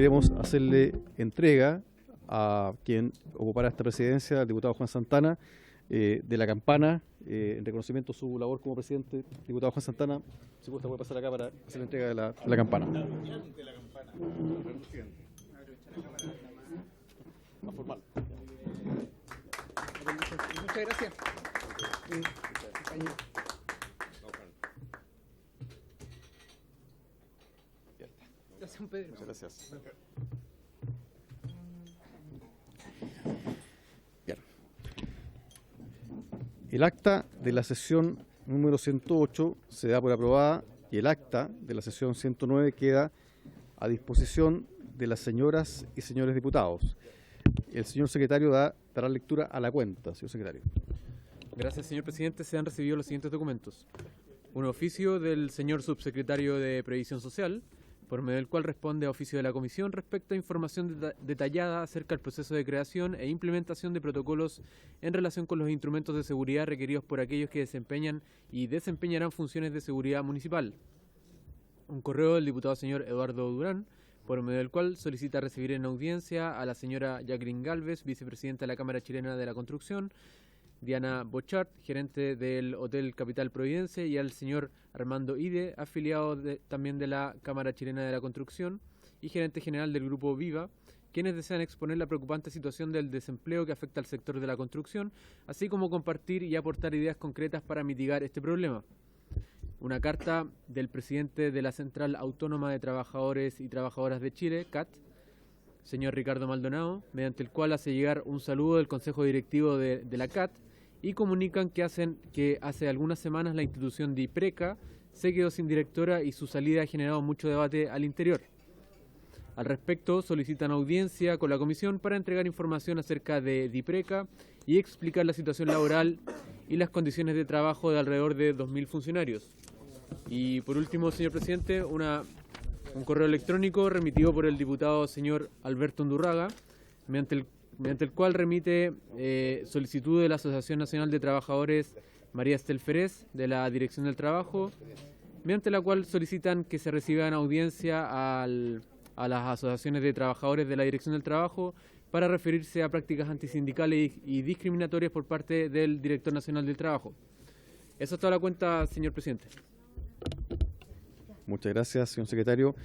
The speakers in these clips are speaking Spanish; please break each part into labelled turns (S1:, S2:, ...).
S1: queremos hacerle entrega a quien ocupará esta presidencia, al diputado Juan Santana, de la campana, en reconocimiento a su labor como presidente. Diputado Juan Santana, si gusta puede pasar acá para hacer la entrega de la campana. Más formal.
S2: Muchas gracias. Gracias, Pedro.
S1: Muchas gracias. Bien. El acta de la sesión número 108 se da por aprobada y el acta de la sesión 109 queda a disposición de las señoras y señores diputados. El señor secretario dará lectura a la cuenta, señor secretario.
S3: Gracias, señor presidente. Se han recibido los siguientes documentos. Un oficio del señor subsecretario de Previsión Social, por medio del cual responde a oficio de la Comisión respecto a información detallada acerca del proceso de creación e implementación de protocolos en relación con los instrumentos de seguridad requeridos por aquellos que desempeñan y desempeñarán funciones de seguridad municipal. Un correo del diputado señor Eduardo Durán, por medio del cual solicita recibir en audiencia a la señora Jacqueline Galvez, vicepresidenta de la Cámara Chilena de la Construcción, Diana Bochart, gerente del Hotel Capital Providencia, y al señor Armando Ide, afiliado también de la Cámara Chilena de la Construcción y gerente general del Grupo Viva, quienes desean exponer la preocupante situación del desempleo que afecta al sector de la construcción, así como compartir y aportar ideas concretas para mitigar este problema. Una carta del presidente de la Central Autónoma de Trabajadores y Trabajadoras de Chile, CAT, señor Ricardo Maldonado, mediante el cual hace llegar un saludo del Consejo Directivo de la CAT, y comunican que hace algunas semanas la institución DIPRECA se quedó sin directora y su salida ha generado mucho debate al interior. Al respecto, solicitan audiencia con la comisión para entregar información acerca de DIPRECA y explicar la situación laboral y las condiciones de trabajo de alrededor de 2.000 funcionarios. Y por último, señor presidente, un correo electrónico remitido por el diputado señor Alberto Undurraga, mediante el cual remite solicitud de la Asociación Nacional de Trabajadores María Estel Ferez, de la Dirección del Trabajo, mediante la cual solicitan que se reciban audiencia a las asociaciones de trabajadores de la Dirección del Trabajo para referirse a prácticas antisindicales y discriminatorias por parte del Director Nacional del Trabajo. Eso es toda la cuenta, señor presidente.
S1: Muchas gracias, señor secretario.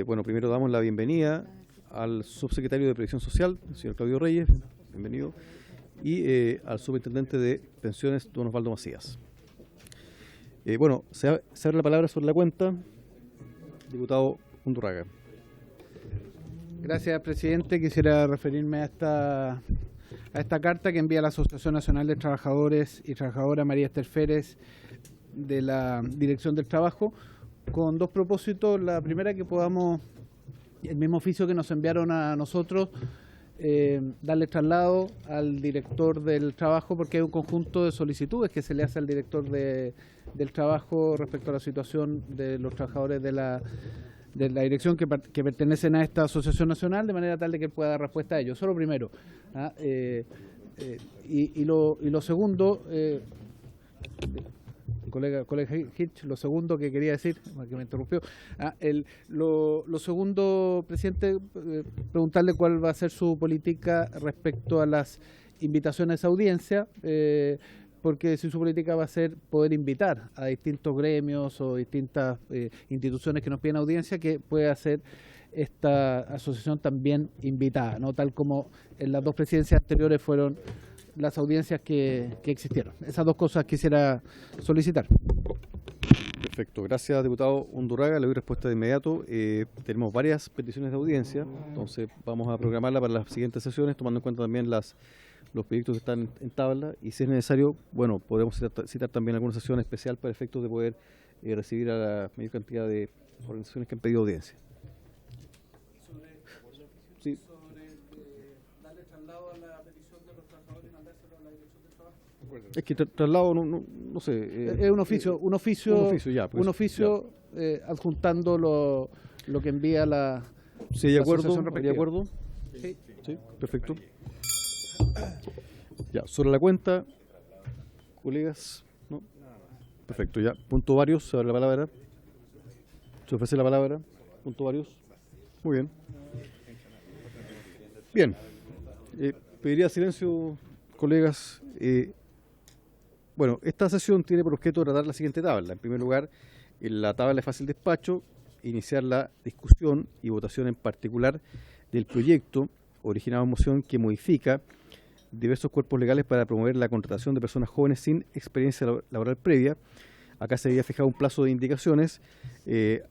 S1: Bueno, primero damos la bienvenida al subsecretario de Previsión Social, el señor Claudio Reyes, bienvenido, y al superintendente de Pensiones, don Osvaldo Macías. Bueno, se abre la palabra sobre la cuenta, diputado Undurraga.
S2: Gracias, presidente. Quisiera referirme a esta carta que envía la Asociación Nacional de Trabajadores y Trabajadoras María Estel Ferez de la Dirección del Trabajo, con dos propósitos. La primera, que podamos, el mismo oficio que nos enviaron a nosotros, darle traslado al director del trabajo, porque hay un conjunto de solicitudes que se le hace al director del trabajo respecto a la situación de los trabajadores de la dirección que pertenecen a esta asociación nacional, de manera tal de que pueda dar respuesta a ello. Eso es lo primero. Y lo segundo, colega Hitch, lo segundo que quería decir, que me interrumpió, lo segundo, presidente, preguntarle cuál va a ser su política respecto a las invitaciones a audiencia, porque si su política va a ser poder invitar a distintos gremios o distintas instituciones que nos piden audiencia, que pueda ser esta asociación también invitada, ¿no? Tal como en las dos presidencias anteriores fueron las audiencias que existieron. Esas dos cosas quisiera solicitar.
S1: Perfecto, gracias, diputado Undurraga. Le doy respuesta de inmediato. Tenemos varias peticiones de audiencia, entonces vamos a programarla para las siguientes sesiones, tomando en cuenta también los proyectos que están en tabla, y si es necesario, bueno, podemos citar también alguna sesión especial para efectos de poder recibir a la mayor cantidad de organizaciones que han pedido audiencia. Sí.
S2: Darle traslado a la petición de los trabajadores y mandárselo a la Dirección del Trabajo.
S1: Es que traslado, no sé.
S2: Es un oficio, adjuntando lo que envía la
S1: Sí, de acuerdo.
S2: asociación respectiva.
S1: ¿De acuerdo?
S2: Sí.
S1: Sí, perfecto. Ya, sobre la cuenta, colegas, ¿no? Perfecto, ya. Punto varios, se abre la palabra. Se ofrece la palabra. Punto varios. Muy bien. Bien, pediría silencio, colegas. Bueno, esta sesión tiene por objeto tratar la siguiente tabla. En primer lugar, en la tabla de fácil despacho, iniciar la discusión y votación en particular del proyecto originado en moción que modifica diversos cuerpos legales para promover la contratación de personas jóvenes sin experiencia laboral previa. Acá se había fijado un plazo de indicaciones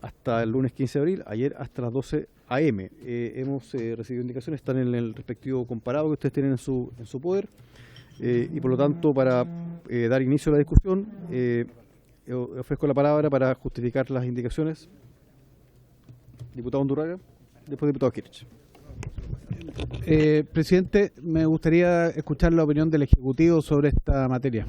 S1: hasta el lunes 15 de abril, ayer hasta las 12 a.m. Hemos recibido indicaciones, están en el respectivo comparado que ustedes tienen en su poder, y por lo tanto, para dar inicio a la discusión, ofrezco la palabra para justificar las indicaciones. Diputado Undurraga, después diputado Kirch.
S2: Presidente, me gustaría escuchar la opinión del Ejecutivo sobre esta materia.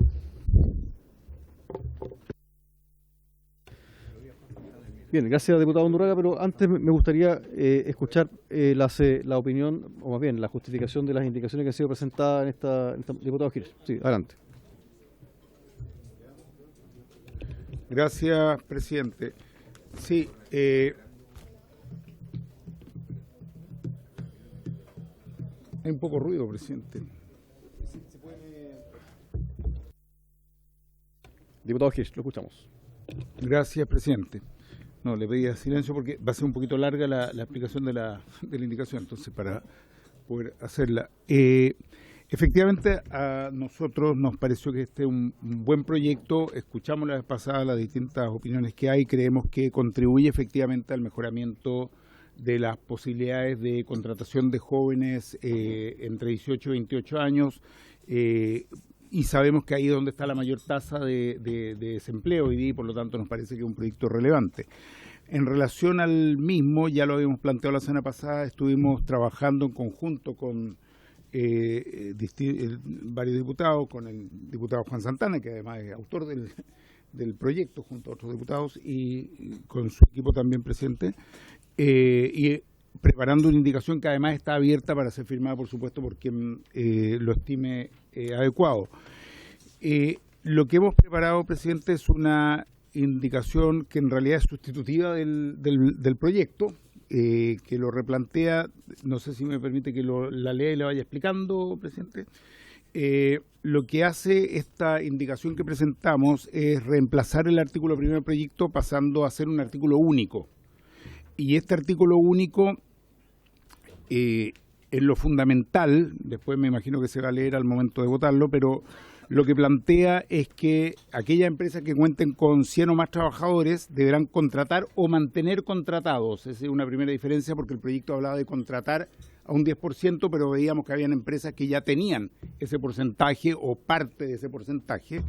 S1: Bien, gracias, diputado Undurraga, pero antes me gustaría escuchar la opinión, o más bien la justificación de las indicaciones que han sido presentadas en esta diputado Kirch. Sí, adelante.
S4: Gracias, presidente. Sí, hay un poco ruido, presidente.
S1: Diputado Kirch, lo escuchamos.
S4: Gracias, presidente. No, le pedía silencio porque va a ser un poquito larga la explicación de la indicación, entonces para poder hacerla. Efectivamente, a nosotros nos pareció que este es un buen proyecto. Escuchamos la vez pasada las distintas opiniones que hay, creemos que contribuye efectivamente al mejoramiento de las posibilidades de contratación de jóvenes entre 18 y 28 años, y sabemos que ahí es donde está la mayor tasa de desempleo hoy día, y por lo tanto nos parece que es un proyecto relevante. En relación al mismo, ya lo habíamos planteado la semana pasada, estuvimos trabajando en conjunto con varios diputados, con el diputado Juan Santana, que además es autor del proyecto, junto a otros diputados, y con su equipo también presente, y preparando una indicación que además está abierta para ser firmada, por supuesto, por quien lo estime adecuado. Lo que hemos preparado, presidente, es una indicación que en realidad es sustitutiva del proyecto, que lo replantea. No sé si me permite que la lea y la vaya explicando, presidente. Lo que hace esta indicación que presentamos es reemplazar el artículo primero del proyecto pasando a ser un artículo único. Y este artículo único, en lo fundamental, después me imagino que se va a leer al momento de votarlo, pero lo que plantea es que aquellas empresas que cuenten con 100 o más trabajadores deberán contratar o mantener contratados. Esa es una primera diferencia, porque el proyecto hablaba de contratar a un 10%, pero veíamos que habían empresas que ya tenían ese porcentaje o parte de ese porcentaje.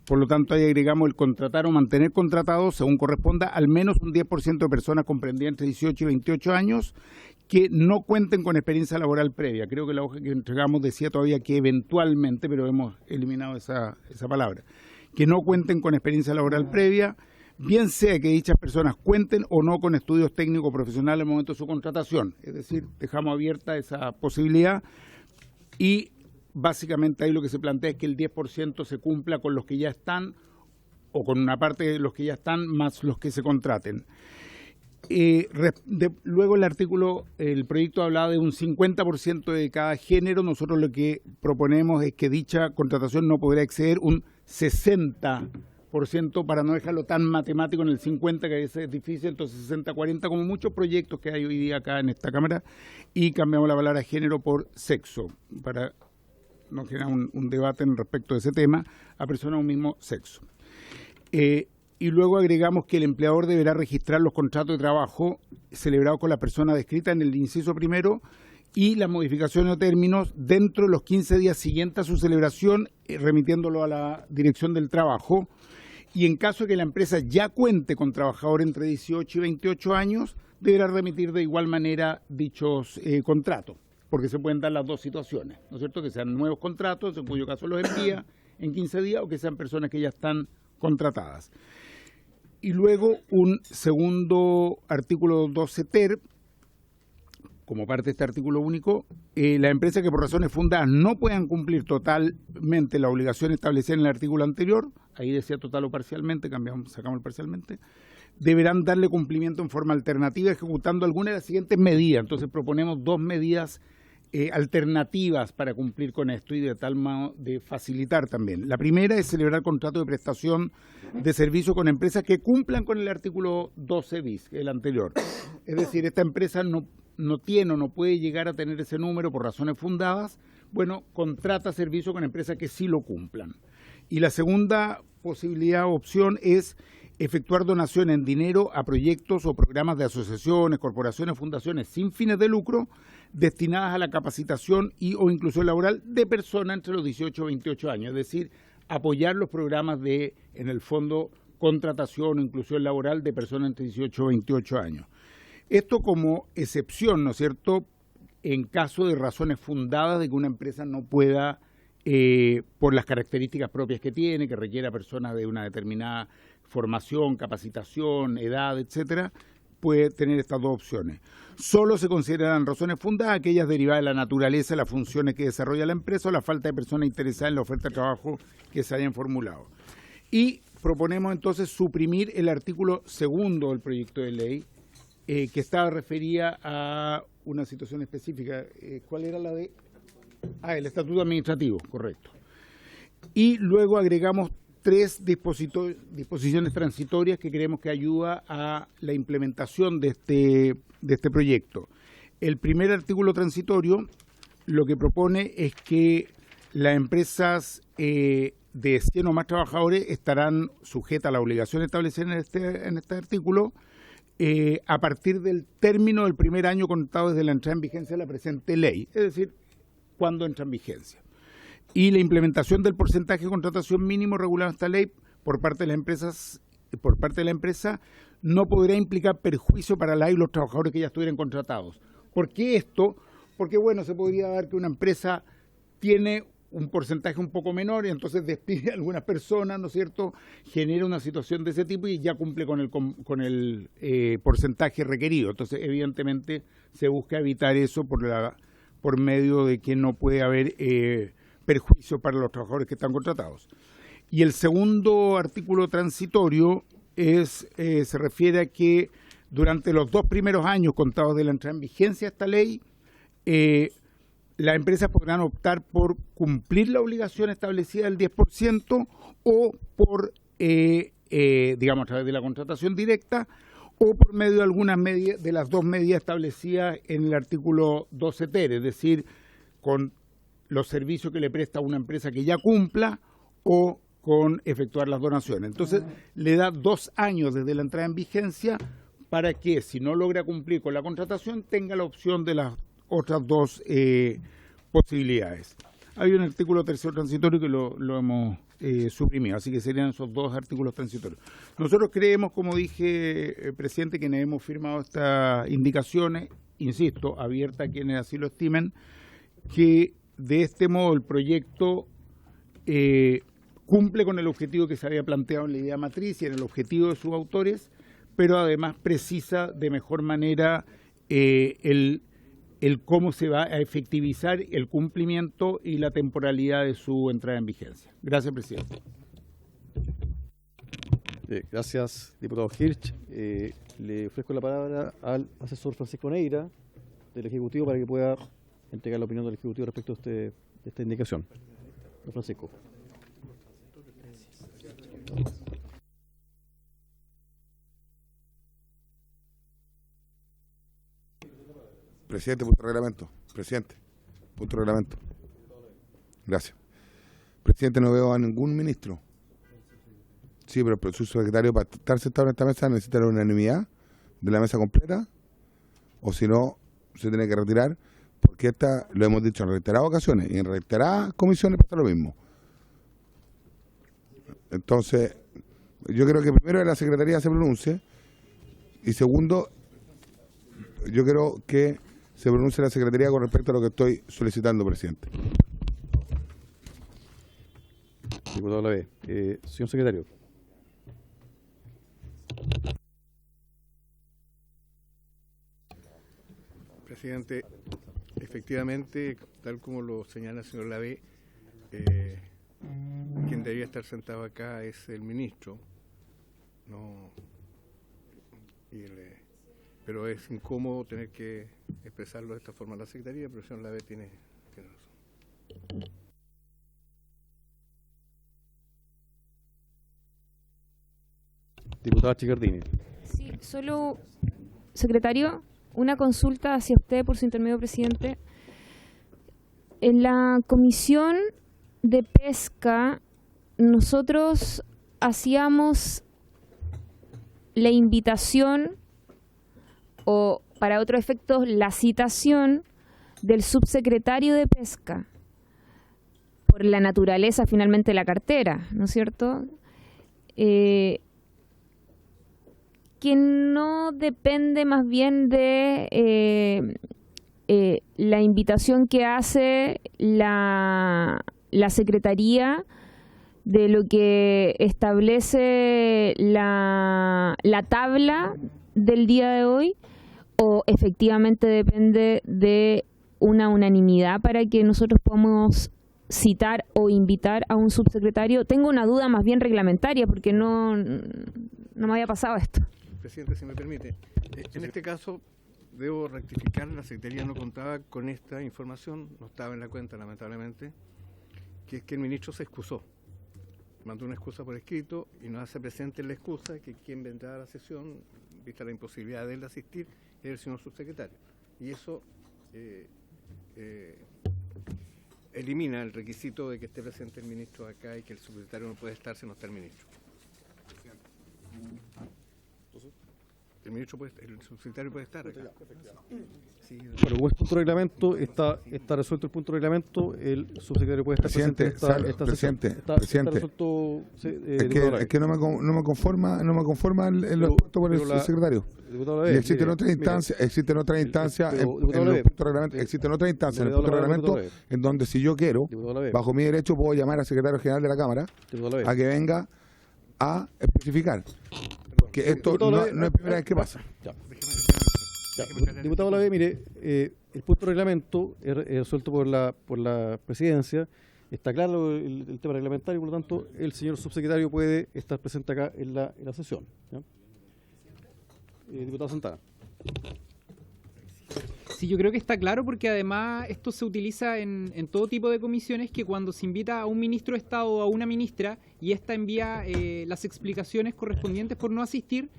S4: Por lo tanto, ahí agregamos el contratar o mantener contratados, según corresponda, al menos un 10% de personas comprendidas entre 18 y 28 años que no cuenten con experiencia laboral previa. Creo que la hoja que entregamos decía todavía que eventualmente, pero hemos eliminado esa palabra. Que no cuenten con experiencia laboral previa, bien sea que dichas personas cuenten o no con estudios técnicos profesionales al momento de su contratación. Es decir, dejamos abierta esa posibilidad, y básicamente ahí lo que se plantea es que el 10% se cumpla con los que ya están, o con una parte de los que ya están, más los que se contraten. Luego el proyecto hablaba de un 50% de cada género. Nosotros lo que proponemos es que dicha contratación no podrá exceder un 60%, para no dejarlo tan matemático en el 50%, que a veces es difícil, entonces 60-40, como muchos proyectos que hay hoy día acá en esta Cámara, y cambiamos la palabra género por sexo, para no generar un debate en respecto de ese tema, a personas de un mismo sexo. Y luego agregamos que el empleador deberá registrar los contratos de trabajo celebrados con la persona descrita en el inciso primero y las modificaciones de términos dentro de los 15 días siguientes a su celebración, remitiéndolo a la Dirección del Trabajo. Y en caso de que la empresa ya cuente con trabajadores entre 18 y 28 años, deberá remitir de igual manera dichos contratos, porque se pueden dar las dos situaciones, ¿no es cierto? Que sean nuevos contratos, en cuyo caso los envía en 15 días, o que sean personas que ya están contratadas. Y luego un segundo artículo 12 ter, como parte de este artículo único, las empresas que por razones fundadas no puedan cumplir totalmente la obligación establecida en el artículo anterior, ahí decía total o parcialmente, sacamos el parcialmente, deberán darle cumplimiento en forma alternativa ejecutando alguna de las siguientes medidas. Entonces proponemos dos medidas alternativas para cumplir con esto y de tal modo de facilitar también. La primera es celebrar contrato de prestación de servicio con empresas que cumplan con el artículo 12 bis, el anterior. Es decir, esta empresa no tiene o no puede llegar a tener ese número por razones fundadas, bueno, contrata servicio con empresas que sí lo cumplan. Y la segunda posibilidad o opción es efectuar donaciones en dinero a proyectos o programas de asociaciones, corporaciones, fundaciones sin fines de lucro destinadas a la capacitación y o inclusión laboral de personas entre los 18 y 28 años, es decir, apoyar los programas de, en el fondo, contratación o inclusión laboral de personas entre 18 y 28 años. Esto como excepción, ¿no es cierto?, en caso de razones fundadas de que una empresa no pueda, por las características propias que tiene, que requiera personas de una determinada formación, capacitación, edad, etcétera, puede tener estas dos opciones. Solo se consideran razones fundadas aquellas derivadas de la naturaleza, de las funciones que desarrolla la empresa o la falta de personas interesadas en la oferta de trabajo que se hayan formulado. Y proponemos entonces suprimir el artículo 2 del proyecto de ley, que estaba referida a una situación específica. ¿Cuál era la de? El estatuto administrativo, correcto. Y luego agregamos 3 disposiciones transitorias que creemos que ayuda a la implementación de este proyecto. El primer artículo transitorio lo que propone es que las empresas de 100 o más trabajadores estarán sujetas a la obligación establecida en este artículo a partir del término del primer año contado desde la entrada en vigencia de la presente ley, es decir, cuando entra en vigencia. Y la implementación del porcentaje de contratación mínimo regulado en esta ley por parte de las empresas, la empresa, no podrá implicar perjuicio para la y los trabajadores que ya estuvieran contratados. ¿Por qué esto? Porque, bueno, se podría dar que una empresa tiene un porcentaje un poco menor y entonces despide a algunas personas, ¿no es cierto?, genera una situación de ese tipo y ya cumple con el porcentaje requerido. Entonces, evidentemente, se busca evitar eso por medio de que no puede haber perjuicio para los trabajadores que están contratados. Y el segundo artículo transitorio se refiere a que durante los 2 primeros años contados de la entrada en vigencia de esta ley, las empresas podrán optar por cumplir la obligación establecida del 10% o por, digamos, a través de la contratación directa o por medio de algunas medidas, de las 2 medidas establecidas en el artículo 12 ter, es decir, con los servicios que le presta una empresa que ya cumpla o con efectuar las donaciones. Entonces, le da 2 años desde la entrada en vigencia para que, si no logra cumplir con la contratación, tenga la opción de las otras 2 posibilidades. Hay un artículo tercero transitorio que lo hemos suprimido, así que serían esos 2 artículos transitorios. Nosotros creemos, como dije, presidente, quienes hemos firmado estas indicaciones, insisto, abiertas a quienes así lo estimen, que de este modo el proyecto cumple con el objetivo que se había planteado en la idea matriz y en el objetivo de sus autores, pero además precisa de mejor manera el cómo se va a efectivizar el cumplimiento y la temporalidad de su entrada en vigencia. Gracias, presidente.
S1: Gracias, diputado Hirsch. Le ofrezco la palabra al asesor Francisco Neira, del Ejecutivo, para que pueda entregar la opinión del Ejecutivo respecto a esta indicación. Don Francisco.
S5: Presidente, punto de reglamento. Presidente, punto de reglamento. Gracias. Presidente, no veo a ningún ministro. Sí, pero el subsecretario, para estar sentado en esta mesa, necesita la unanimidad de la mesa completa, o si no, se tiene que retirar, porque esta, lo hemos dicho en reiteradas ocasiones, y en reiteradas comisiones pasa lo mismo. Entonces, yo creo que primero la Secretaría se pronuncie, y segundo, yo creo que se pronuncie la Secretaría con respecto a lo que estoy solicitando, presidente.
S1: Diputado Lavé. Señor secretario.
S6: Presidente, efectivamente, tal como lo señala el señor Lavé, quien debería estar sentado acá es el ministro, no, y pero es incómodo tener que expresarlo de esta forma a la Secretaría, pero el señor Lavé tiene razón.
S1: Diputada Chicardini.
S7: Sí, solo, secretario, una consulta hacia usted por su intermedio, presidente. En la Comisión de Pesca, nosotros hacíamos la invitación o, para otros efectos, la citación del subsecretario de Pesca por la naturaleza finalmente de la cartera, ¿no es cierto? Que no depende más bien de la invitación que hace la Secretaría, de lo que establece la tabla del día de hoy, o efectivamente depende de una unanimidad para que nosotros podamos citar o invitar a un subsecretario. Tengo una duda más bien reglamentaria porque no me había pasado esto.
S6: Presidente, si me permite, en este caso debo rectificar, la Secretaría no contaba con esta información, no estaba en la cuenta lamentablemente, que es que el ministro se excusó, mandó una excusa por escrito y nos hace presente la excusa que quien vendrá a la sesión, vista la imposibilidad de él de asistir, es el señor subsecretario. Y eso elimina el requisito de que esté presente el ministro acá y que el subsecretario no puede estar si no está el ministro. El subsecretario puede estar acá. Sí,
S1: Bueno, como es punto de reglamento, está resuelto el punto de reglamento, el subsecretario puede estar presente en esta sesión. Está resuelto,
S5: Es que no me conforma el punto por el secretario. Y existen otras instancias, en el punto de reglamento, en donde si yo quiero, bajo mi derecho, puedo llamar al secretario general de la Cámara a que venga a especificar. Porque esto no es primera vez que pasa.
S1: Diputado Lavé, mire, el punto de reglamento es resuelto por la presidencia, está claro el tema reglamentario, por lo tanto el señor subsecretario puede estar presente acá en la sesión. ¿Ya? Diputado Santana.
S8: Sí, yo creo que está claro porque además esto se utiliza en todo tipo de comisiones, que cuando se invita a un ministro de Estado o a una ministra y ésta envía las explicaciones correspondientes por no asistir,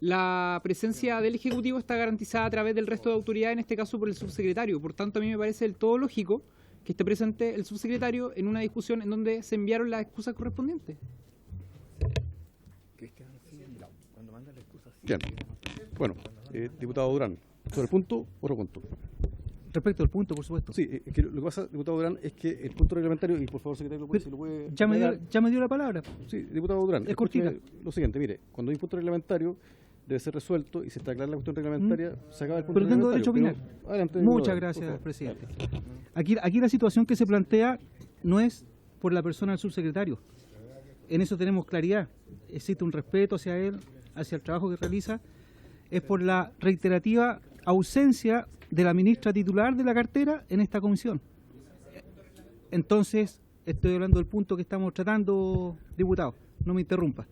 S8: la presencia del Ejecutivo está garantizada a través del resto de autoridades, en este caso por el subsecretario. Por tanto, a mí me parece del todo lógico que esté presente el subsecretario en una discusión en donde se enviaron las excusas correspondientes.
S1: Bien. Bueno, diputado Durán, sobre el punto, otro punto.
S9: Respecto al punto, por supuesto.
S1: Sí, es que lo que pasa, diputado Durán, es que el punto reglamentario, y por favor, secretario, si lo puede...
S9: Ya me dio la palabra.
S1: Sí, diputado Durán,
S9: es cortita.
S1: Lo siguiente, mire, cuando hay un punto reglamentario, debe ser resuelto, y si está clara la cuestión reglamentaria, se acaba el punto
S9: Pero tengo
S1: reglamentario.
S9: derecho a opinar.
S1: Adelante,
S9: Muchas gracias, presidente. Aquí la situación que se plantea no es por la persona del subsecretario. En eso tenemos claridad. Existe un respeto hacia él, hacia el trabajo que realiza. Es por la reiterativa ausencia de la ministra titular de la cartera en esta comisión. Entonces, estoy hablando del punto que estamos tratando, diputado, no me interrumpa.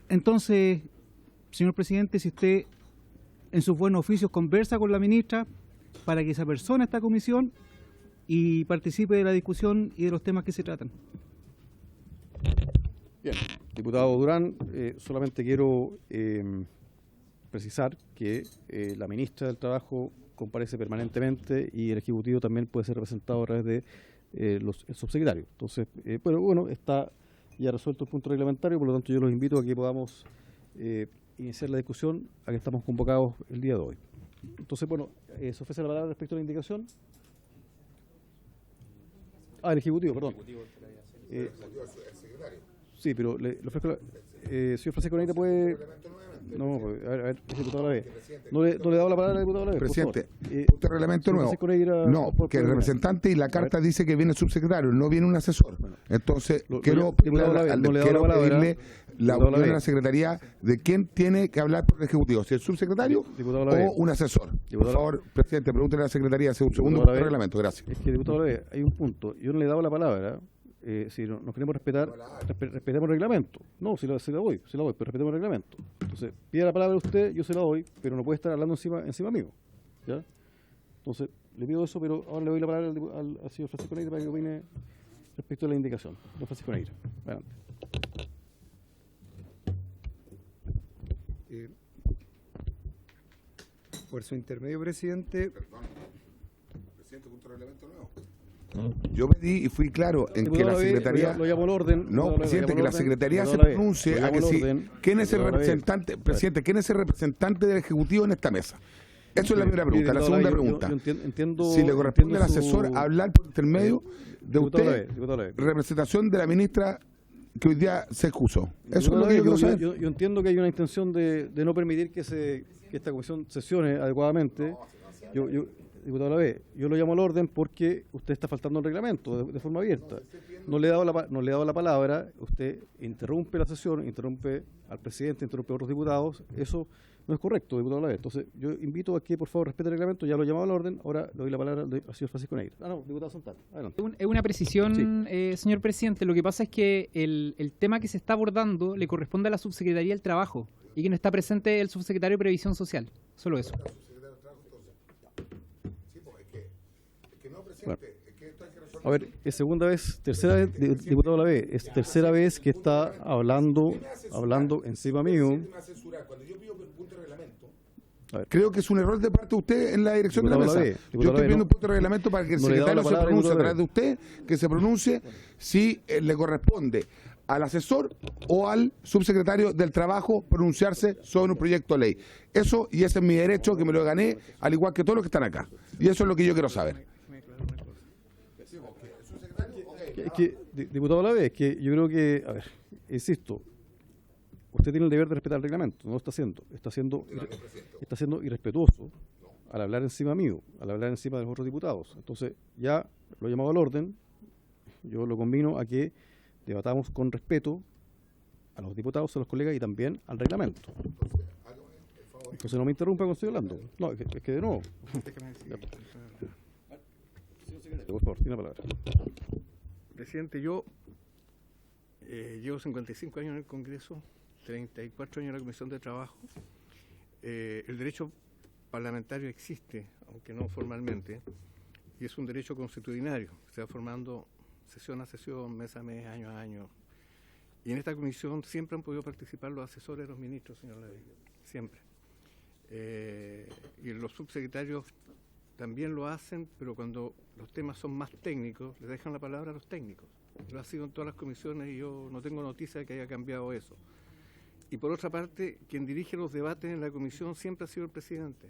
S9: Entonces, señor presidente, si usted en sus buenos oficios conversa con la ministra para que esa persona esta comisión y participe de la discusión y de los temas que se tratan.
S1: Bien, diputado Durán, solamente quiero precisar que la ministra del Trabajo comparece permanentemente y el Ejecutivo también puede ser representado a través de el subsecretario. Entonces, pero bueno, está ya resuelto el punto reglamentario, por lo tanto yo los invito a que podamos iniciar la discusión a que estamos convocados el día de hoy. Entonces, bueno, se ofrece la palabra respecto a la indicación. El Ejecutivo, perdón. Sí, pero le ofrezco señor Francisco Neira, puede... No, a ver, diputado Lavé. No le he dado la palabra al diputado Lavé.
S5: Presidente, punto de reglamento nuevo. No, porque el representante y la carta dice que viene el subsecretario, no viene un asesor. Entonces, quiero pedirle la opinión de la Secretaría de quién tiene que hablar por el Ejecutivo, si el subsecretario o un asesor. Por favor, presidente, pregúntele a la Secretaría, segundo punto de reglamento. Gracias.
S1: Es que, diputado Lavé, hay un punto. Yo no le he dado la palabra si nos queremos respetar, respetemos el reglamento. No, si la doy, pero respetemos el reglamento. Entonces, pida la palabra a usted, yo se la doy, pero no puede estar hablando encima mío. ¿Ya? Entonces, le pido eso, pero ahora le doy la palabra al señor Francisco Neira para que opine respecto a la indicación. Don Francisco Neira, adelante.
S10: Por su intermedio, presidente.
S5: Perdón. Presidente, punto de reglamento nuevo. Yo pedí y fui claro en que la Secretaría...
S1: Lo llamo al orden.
S5: No, presidente, que la Secretaría se pronuncie a que sí. ¿Quién es el representante, presidente, quién es el representante del Ejecutivo en esta mesa? Eso es la primera pregunta. La segunda pregunta, si le corresponde al asesor hablar por intermedio de usted, representación de la ministra que hoy día se excusó. Eso es lo que yo quiero saber.
S1: Yo entiendo que hay una intención de no permitir que esta comisión sesione adecuadamente. Diputado Lavé, yo lo llamo al orden porque usted está faltando al reglamento de forma abierta. No le he dado la palabra, usted interrumpe la sesión, interrumpe al presidente, interrumpe a otros diputados. Eso no es correcto, diputado Lavé. Entonces, yo invito a que, por favor, respete el reglamento. Ya lo he llamado al orden, ahora le doy la palabra al señor Francisco Neira. No, diputado Santana, adelante.
S8: Es una precisión, sí. Señor presidente. Lo que pasa es que el tema que se está abordando le corresponde a la Subsecretaría del Trabajo y que no está presente el Subsecretario de Previsión Social. Solo eso.
S1: Bueno. A ver, es tercera vez, diputado Lavé, es tercera vez que está hablando encima mío.
S5: Creo que es un error de parte de usted en la dirección de la mesa. Yo estoy pidiendo un punto de reglamento para que el secretario se pronuncie a través de usted, que se pronuncie si le corresponde al asesor o al subsecretario del Trabajo pronunciarse sobre un proyecto de ley. Eso, y ese es mi derecho, que me lo gané, al igual que todos los que están acá. Y eso es lo que yo quiero saber.
S1: Diputado Lavé, es que yo creo que, a ver, insisto, usted tiene el deber de respetar el reglamento, no lo está haciendo, está siendo irrespetuoso al hablar encima mío, al hablar encima de los otros diputados. Entonces, ya lo he llamado al orden, yo lo convino a que debatamos con respeto a los diputados, a los colegas y también al reglamento. Entonces no me interrumpa cuando estoy hablando. No, es que de nuevo. Por favor, tiene la palabra.
S6: Presidente, yo llevo 55 años en el Congreso, 34 años en la Comisión de Trabajo. El derecho parlamentario existe, aunque no formalmente, y es un derecho constitucionario, se va formando sesión a sesión, mes a mes, año a año. Y en esta comisión siempre han podido participar los asesores de los ministros, señor Lavé, siempre. Y los subsecretarios también lo hacen, pero cuando los temas son más técnicos, les dejan la palabra a los técnicos. Lo ha sido en todas las comisiones y yo no tengo noticia de que haya cambiado eso. Y por otra parte, quien dirige los debates en la comisión siempre ha sido el presidente.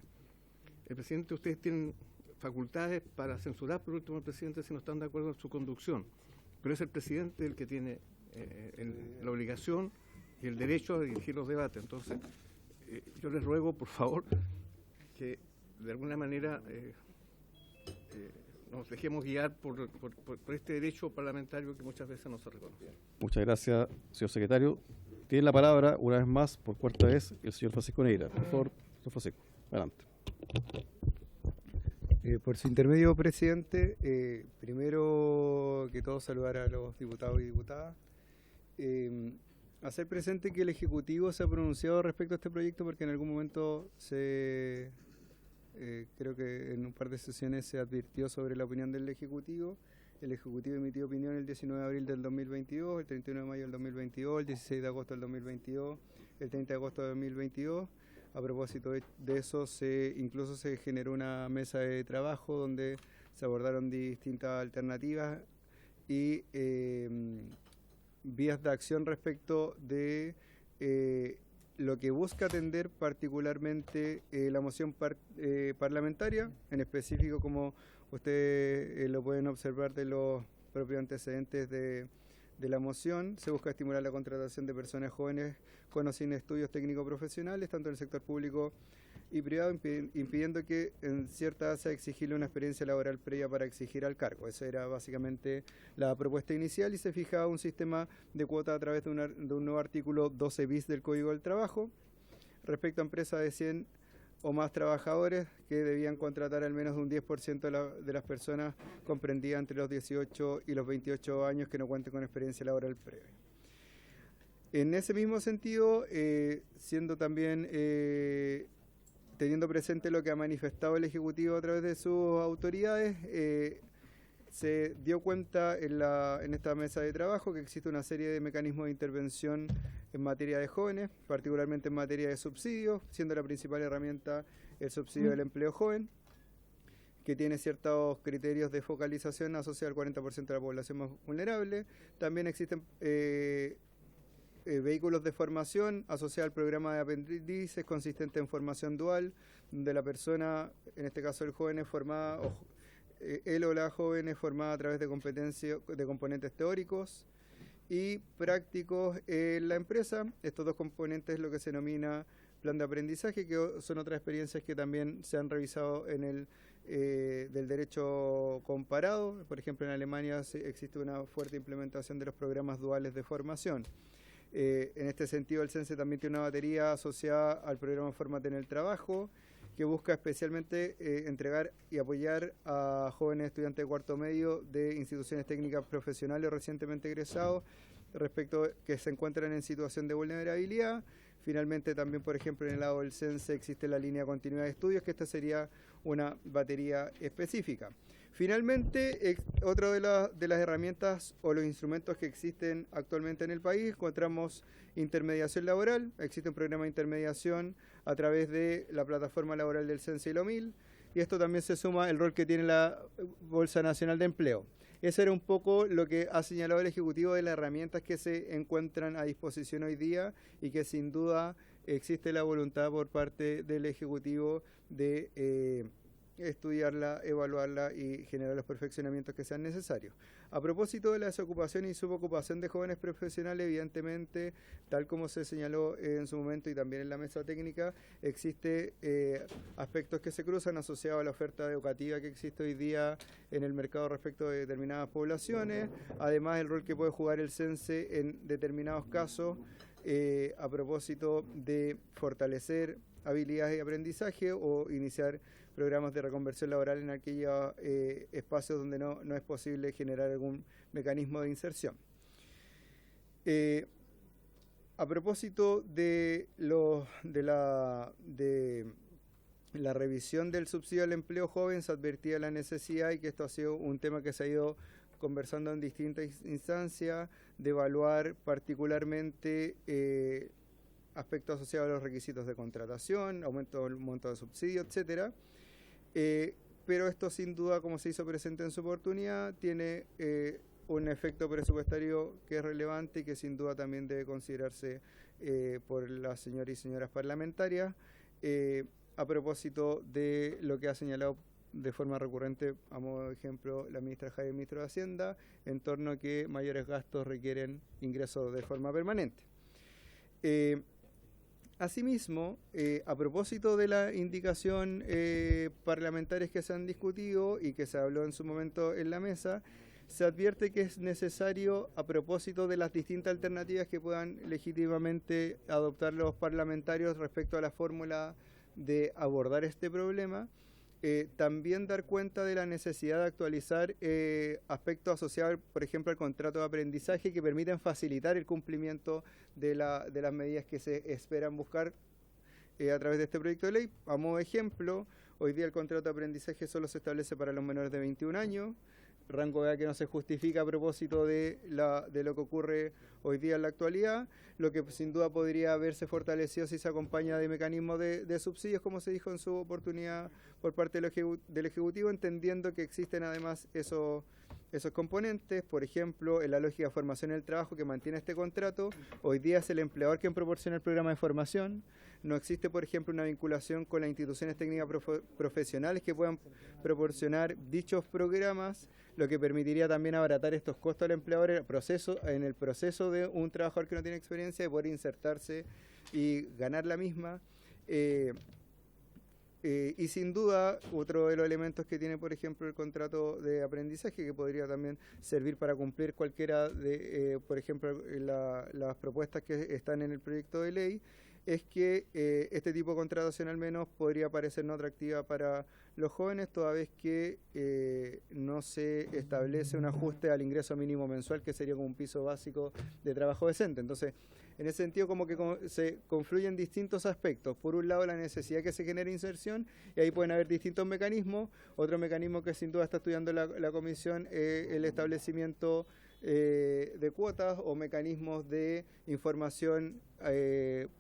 S6: El presidente, ustedes tienen facultades para censurar por último al presidente si no están de acuerdo en su conducción, pero es el presidente el que tiene la obligación y el derecho a dirigir los debates. Entonces, yo les ruego, por favor, que de alguna manera nos dejemos guiar por este derecho parlamentario que muchas veces no se reconoce.
S1: Muchas gracias, señor secretario. Tiene la palabra, una vez más, por cuarta vez, el señor Francisco Neira. Por favor, señor Francisco, adelante.
S10: Por su intermedio, presidente, primero que todo saludar a los diputados y diputadas. Hacer presente que el Ejecutivo se ha pronunciado respecto a este proyecto porque en algún momento creo que en un par de sesiones se advirtió sobre la opinión del Ejecutivo. El Ejecutivo emitió opinión el 19 de abril del 2022, el 31 de mayo del 2022, el 16 de agosto del 2022, el 30 de agosto del 2022. A propósito de eso, incluso se generó una mesa de trabajo donde se abordaron distintas alternativas y vías de acción respecto de lo que busca atender particularmente la moción parlamentaria, en específico como ustedes lo pueden observar de los propios antecedentes de la moción. Se busca estimular la contratación de personas jóvenes con o sin estudios técnicos profesionales, tanto en el sector público y privado, impidiendo que en cierta edad se exigirle una experiencia laboral previa para exigir al cargo. Esa era básicamente la propuesta inicial y se fijaba un sistema de cuota a través de un nuevo artículo 12 bis del Código del Trabajo. Respecto a empresas de 100 o más trabajadores que debían contratar al menos un 10% de las personas comprendidas entre los 18 y los 28 años que no cuenten con experiencia laboral previa. En ese mismo sentido, siendo también teniendo presente lo que ha manifestado el Ejecutivo a través de sus autoridades, se dio cuenta en esta mesa de trabajo que existe una serie de mecanismos de intervención en materia de jóvenes, particularmente en materia de subsidios, siendo la principal herramienta el subsidio del empleo joven, que tiene ciertos criterios de focalización asociados al 40% de la población más vulnerable. También existen vehículos de formación asociados al programa de aprendices consistente en formación dual, donde la persona, en este caso el joven, es formada, él o la joven es formada a través de competencias de componentes teóricos y prácticos en la empresa. Estos dos componentes es lo que se denomina plan de aprendizaje, que son otras experiencias que también se han revisado en el del derecho comparado. Por ejemplo, en Alemania existe una fuerte implementación de los programas duales de formación. En este sentido, el CENSE también tiene una batería asociada al programa Fórmate en el Trabajo, que busca especialmente entregar y apoyar a jóvenes estudiantes de cuarto medio de instituciones técnicas profesionales recientemente egresados, respecto que se encuentran en situación de vulnerabilidad. Finalmente, también, por ejemplo, en el lado del CENSE existe la línea de continuidad de estudios, que esta sería una batería específica. Finalmente, otra de las herramientas o los instrumentos que existen actualmente en el país, encontramos intermediación laboral. Existe un programa de intermediación a través de la plataforma laboral del CENSE y LOMIL, y esto también se suma el rol que tiene la Bolsa Nacional de Empleo. Eso era un poco lo que ha señalado el Ejecutivo de las herramientas que se encuentran a disposición hoy día, y que sin duda existe la voluntad por parte del Ejecutivo de estudiarla, evaluarla y generar los perfeccionamientos que sean necesarios. A propósito de la desocupación y subocupación de jóvenes profesionales, evidentemente, tal como se señaló en su momento y también en la mesa técnica, existe aspectos que se cruzan asociados a la oferta educativa que existe hoy día en el mercado respecto de determinadas poblaciones, además el rol que puede jugar el CENSE en determinados casos a propósito de fortalecer habilidades de aprendizaje o iniciar programas de reconversión laboral en aquellos espacios donde no es posible generar algún mecanismo de inserción. A propósito de la revisión del subsidio al empleo joven, se advertía la necesidad, y que esto ha sido un tema que se ha ido conversando en distintas instancias, de evaluar particularmente aspectos asociados a los requisitos de contratación, aumento del monto de subsidio, etcétera. Pero esto, sin duda, como se hizo presente en su oportunidad, tiene un efecto presupuestario que es relevante y que sin duda también debe considerarse por las señoras y señoras parlamentarias, a propósito de lo que ha señalado de forma recurrente, a modo de ejemplo, la ministra Jaime, ministro de Hacienda, en torno a que mayores gastos requieren ingresos de forma permanente. Asimismo, a propósito de la indicación parlamentarias que se han discutido y que se habló en su momento en la mesa, se advierte que es necesario, a propósito de las distintas alternativas que puedan legítimamente adoptar los parlamentarios respecto a la fórmula de abordar este problema, también dar cuenta de la necesidad de actualizar aspectos asociados, por ejemplo, al contrato de aprendizaje, que permiten facilitar el cumplimiento de las medidas que se esperan buscar a través de este proyecto de ley. A modo de ejemplo, hoy día el contrato de aprendizaje solo se establece para los menores de 21 años, rango de edad que no se justifica a propósito de lo que ocurre hoy día en la actualidad, lo que sin duda podría haberse fortalecido si se acompaña de mecanismos de subsidios, como se dijo en su oportunidad por parte del Ejecutivo, entendiendo que existen además esos componentes. Por ejemplo, en la lógica de formación en el trabajo que mantiene este contrato, hoy día es el empleador quien proporciona el programa de formación. No existe, por ejemplo, una vinculación con las instituciones técnicas profesionales que puedan proporcionar dichos programas, lo que permitiría también abaratar estos costos al empleador en el proceso de un trabajador que no tiene experiencia de poder insertarse y ganar la misma. Y sin duda, otro de los elementos que tiene, por ejemplo, el contrato de aprendizaje, que podría también servir para cumplir cualquiera de, por ejemplo, las propuestas que están en el proyecto de ley, es que este tipo de contratación al menos podría parecer no atractiva para los jóvenes, toda vez que no se establece un ajuste al ingreso mínimo mensual, que sería como un piso básico de trabajo decente. Entonces, en ese sentido, como que se confluyen distintos aspectos. Por un lado, la necesidad que se genere inserción, y ahí pueden haber distintos mecanismos. Otro mecanismo que sin duda está estudiando la comisión es el establecimiento de cuotas o mecanismos de información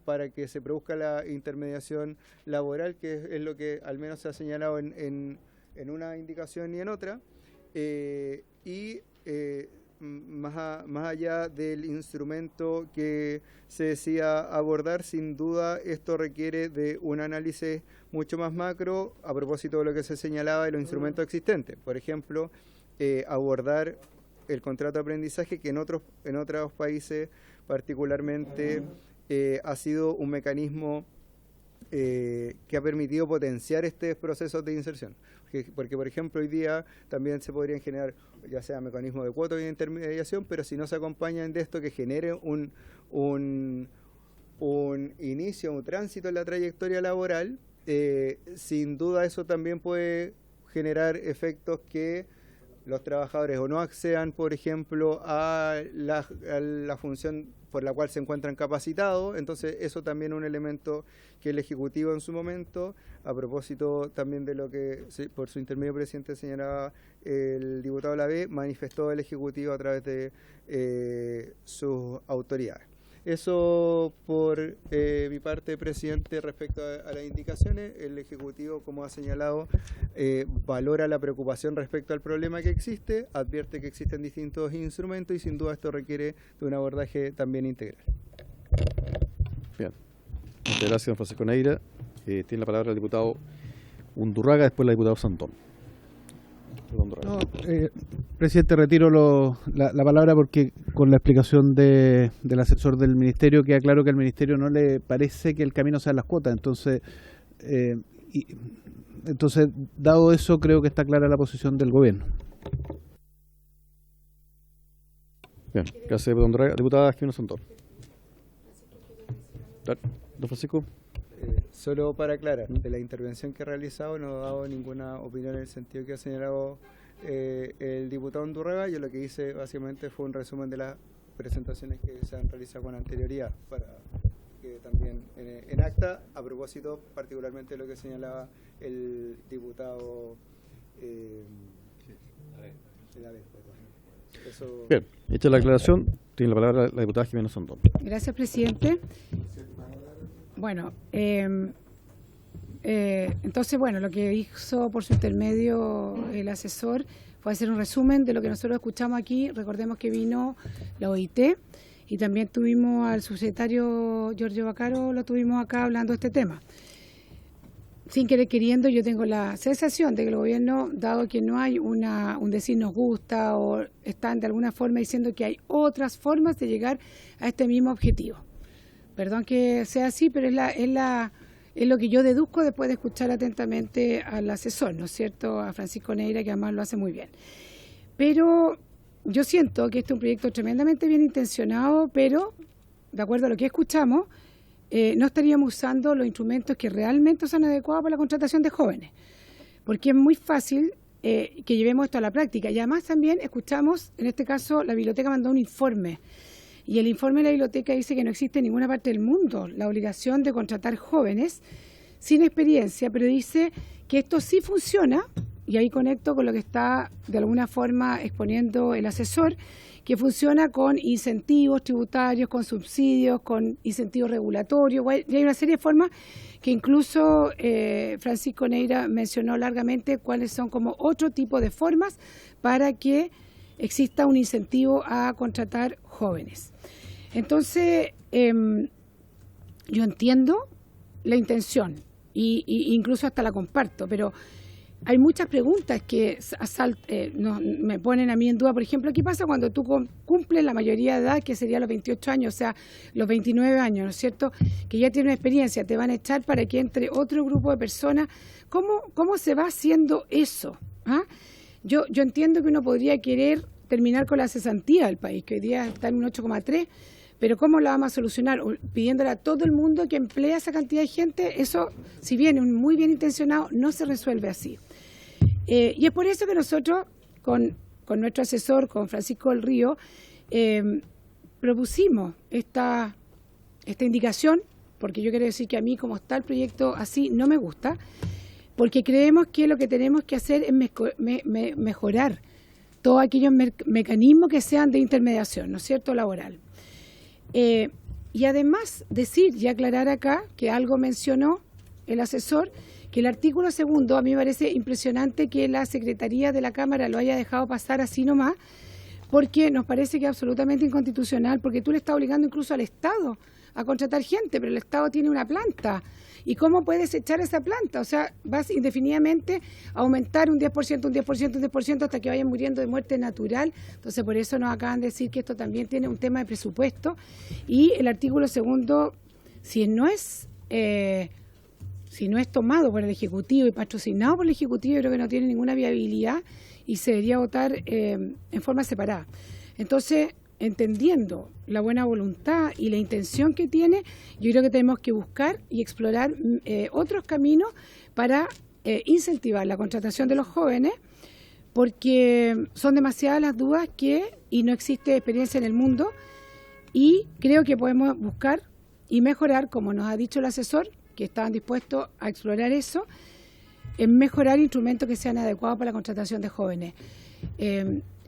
S10: para que se produzca la intermediación laboral, que es lo que al menos se ha señalado en una indicación y en otra. Más allá del instrumento que se decía abordar, sin duda esto requiere de un análisis mucho más macro a propósito de lo que se señalaba de los instrumentos existentes. Por ejemplo, abordar el contrato de aprendizaje, que en otros países particularmente ha sido un mecanismo que ha permitido potenciar estos procesos de inserción. Porque, por ejemplo, hoy día también se podrían generar, ya sea mecanismos de cuota o de intermediación, pero si no se acompañan de esto que genere un inicio, un tránsito en la trayectoria laboral, sin duda eso también puede generar efectos que los trabajadores o no accedan, por ejemplo, a la función por la cual se encuentran capacitados. Entonces eso también es un elemento que el Ejecutivo en su momento, a propósito también de lo que por su intermedio presidente señalaba el diputado Lavé, manifestó el Ejecutivo a través de sus autoridades. Eso por mi parte, presidente, respecto a las indicaciones. El Ejecutivo, como ha señalado, valora la preocupación respecto al problema que existe, advierte que existen distintos instrumentos y sin duda esto requiere de un abordaje también integral.
S1: Bien, muchas gracias, don Francisco Neira. Tiene la palabra el diputado Undurraga, después la diputada Santón.
S2: No, presidente, retiro la palabra porque con la explicación del asesor del Ministerio queda claro que al Ministerio no le parece que el camino sea las cuotas. Entonces, dado eso, creo que está clara la posición del Gobierno.
S1: Bien, gracias, don Undurraga. Diputada Jimena Santón. Don Francisco.
S10: Solo para aclarar, de la intervención que he realizado no he dado ninguna opinión en el sentido que ha señalado el diputado Undurraga. Yo lo que hice básicamente fue un resumen de las presentaciones que se han realizado con anterioridad, para que también en acta, a propósito particularmente de lo que señalaba el diputado Eso...
S1: Bien, hecha la aclaración, tiene la palabra la diputada Jimena Santón.
S11: Gracias, presidente. Bueno, entonces, lo que hizo por su intermedio el asesor fue hacer un resumen de lo que nosotros escuchamos aquí. Recordemos que vino la OIT y también tuvimos al subsecretario Giorgio Vaccaro, lo tuvimos acá hablando de este tema. Sin querer queriendo, yo tengo la sensación de que el gobierno, dado que no hay un decir nos gusta o están de alguna forma diciendo que hay otras formas de llegar a este mismo objetivo. Perdón que sea así, pero es lo que yo deduzco después de escuchar atentamente al asesor, ¿no es cierto?, a Francisco Neira, que además lo hace muy bien. Pero yo siento que este es un proyecto tremendamente bien intencionado, pero, de acuerdo a lo que escuchamos, no estaríamos usando los instrumentos que realmente son adecuados para la contratación de jóvenes. Porque es muy fácil que llevemos esto a la práctica. Y además también escuchamos, en este caso, la biblioteca mandó un informe. Y el informe de la biblioteca dice que no existe en ninguna parte del mundo la obligación de contratar jóvenes sin experiencia, pero dice que esto sí funciona, y ahí conecto con lo que está de alguna forma exponiendo el asesor, que funciona con incentivos tributarios, con subsidios, con incentivos regulatorios, y hay una serie de formas que incluso Francisco Neira mencionó largamente cuáles son como otro tipo de formas para que exista un incentivo a contratar jóvenes. Entonces, yo entiendo la intención e incluso hasta la comparto, pero hay muchas preguntas que me ponen a mí en duda. Por ejemplo, ¿qué pasa cuando tú cumples la mayoría de edad, que sería los 28 años, o sea, los 29 años, ¿no es cierto?, que ya tienen una experiencia, te van a echar para que entre otro grupo de personas? ¿Cómo se va haciendo eso? ¿Ah? Yo entiendo que uno podría querer terminar con la cesantía del país, que hoy día está en un 8,3, Pero ¿cómo la vamos a solucionar? Pidiéndole a todo el mundo que emplea esa cantidad de gente, eso, si bien es muy bien intencionado, no se resuelve así. Y es por eso que nosotros, con nuestro asesor, con Francisco del Río, propusimos esta indicación, porque yo quiero decir que a mí, como está el proyecto así, no me gusta, porque creemos que lo que tenemos que hacer es mejorar todos aquellos mecanismos que sean de intermediación, ¿no es cierto?, laboral. Y además decir y aclarar acá que algo mencionó el asesor, que el artículo 2, a mí me parece impresionante que la Secretaría de la Cámara lo haya dejado pasar así nomás, porque nos parece que es absolutamente inconstitucional, porque tú le estás obligando incluso al Estado a contratar gente, pero el Estado tiene una planta. ¿Y cómo puedes echar esa planta? O sea, vas indefinidamente a aumentar un 10%, un 10%, un 10% hasta que vayan muriendo de muerte natural. Entonces, por eso nos acaban de decir que esto también tiene un tema de presupuesto. Y el artículo 2, si no es tomado por el Ejecutivo y patrocinado por el Ejecutivo, yo creo que no tiene ninguna viabilidad y se debería votar en forma separada. Entonces, entendiendo la buena voluntad y la intención que tiene, yo creo que tenemos que buscar y explorar otros caminos para incentivar la contratación de los jóvenes, porque son demasiadas las dudas y no existe experiencia en el mundo, y creo que podemos buscar y mejorar, como nos ha dicho el asesor, que estaban dispuestos a explorar eso, en mejorar instrumentos que sean adecuados para la contratación de jóvenes.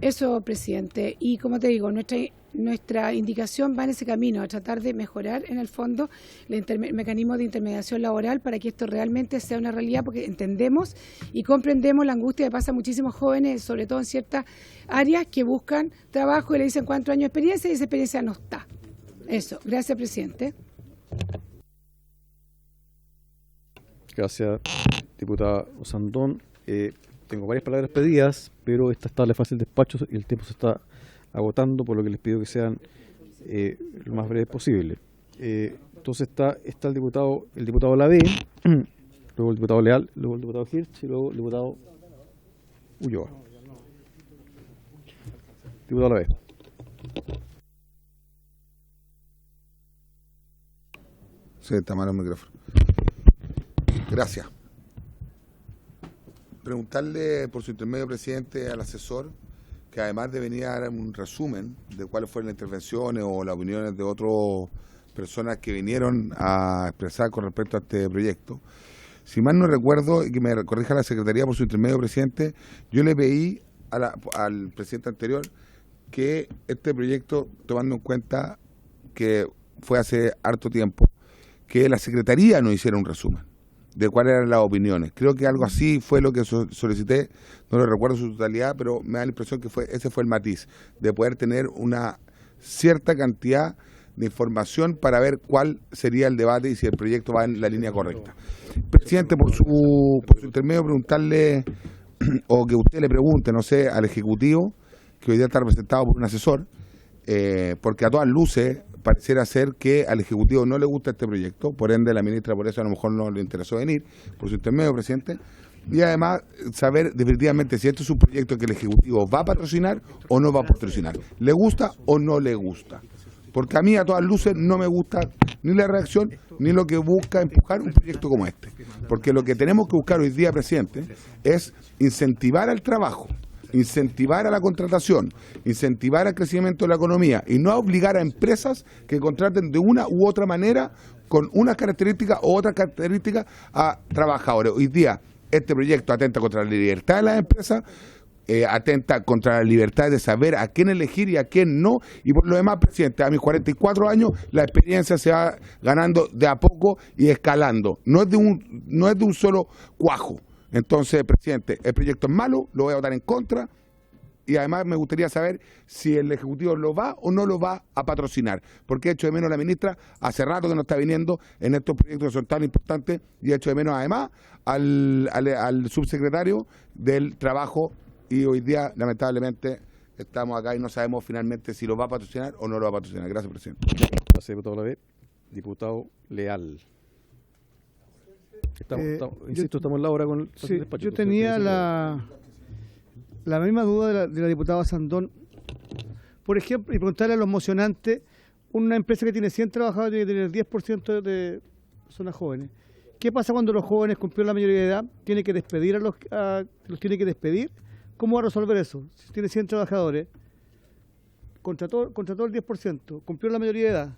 S11: Eso, presidente. Y como te digo, nuestra indicación va en ese camino, a tratar de mejorar en el fondo el mecanismo de intermediación laboral para que esto realmente sea una realidad, porque entendemos y comprendemos la angustia que pasa a muchísimos jóvenes, sobre todo en ciertas áreas, que buscan trabajo y le dicen cuántos años de experiencia y esa experiencia no está. Eso. Gracias, presidente.
S1: Gracias, diputada Osandón. Tengo varias palabras pedidas, pero esta está de fácil despacho y el tiempo se está agotando, por lo que les pido que sean lo más breves posible. Entonces está el diputado Lavé, luego el diputado Leal, luego el diputado Hirsch y luego el diputado Ulloa. Diputado Lavé.
S5: Sí, está mal el micrófono. Gracias. Preguntarle por su intermedio, presidente, al asesor, que además de venir a dar un resumen de cuáles fueron las intervenciones o las opiniones de otras personas que vinieron a expresar con respecto a este proyecto. Si mal no recuerdo, y que me corrija la Secretaría por su intermedio, presidente, yo le pedí al presidente anterior que este proyecto, tomando en cuenta que fue hace harto tiempo, que la Secretaría nos hiciera un resumen de cuáles eran las opiniones. Creo que algo así fue lo que solicité, no lo recuerdo en su totalidad, pero me da la impresión que ese fue el matiz, de poder tener una cierta cantidad de información para ver cuál sería el debate y si el proyecto va en la línea correcta. Presidente, por su intermedio, preguntarle, o que usted le pregunte, no sé, al Ejecutivo, que hoy día está representado por un asesor, porque a todas luces pareciera ser que al Ejecutivo no le gusta este proyecto, por ende la ministra por eso a lo mejor no le interesó venir, por su intermedio, presidente, y además saber definitivamente si esto es un proyecto que el Ejecutivo va a patrocinar o no va a patrocinar, le gusta o no le gusta, porque a mí a todas luces no me gusta ni la reacción ni lo que busca empujar un proyecto como este, porque lo que tenemos que buscar hoy día, presidente, es incentivar al trabajo, incentivar a la contratación, incentivar al crecimiento de la economía y no obligar a empresas que contraten de una u otra manera con unas características o otras características a trabajadores. Hoy día este proyecto atenta contra la libertad de las empresas, atenta contra la libertad de saber a quién elegir y a quién no, y por lo demás, presidente, a mis 44 años la experiencia se va ganando de a poco y escalando, no es de un solo cuajo. Entonces, presidente, el proyecto es malo, lo voy a votar en contra, y además me gustaría saber si el Ejecutivo lo va o no lo va a patrocinar, porque he hecho de menos a la ministra, hace rato que no está viniendo en estos proyectos que son tan importantes, y he hecho de menos además al subsecretario del Trabajo, y hoy día, lamentablemente, estamos acá y no sabemos finalmente si lo va a patrocinar o no lo va a patrocinar. Gracias, presidente.
S1: Gracias, diputado Lavé. Diputado Leal. Estamos en la hora con el despacho.
S9: Yo tenía la misma duda de la diputada Sandón, por ejemplo, y preguntarle a los mocionantes
S12: una empresa que tiene 100 trabajadores tiene que tener 10% de personas jóvenes. ¿Qué pasa cuando los jóvenes cumplieron la mayoría de edad? ¿Tiene que despedir los tiene que despedir? ¿Cómo va a resolver eso? Si tiene 100 trabajadores, contrató el 10%, cumplió la mayoría de edad.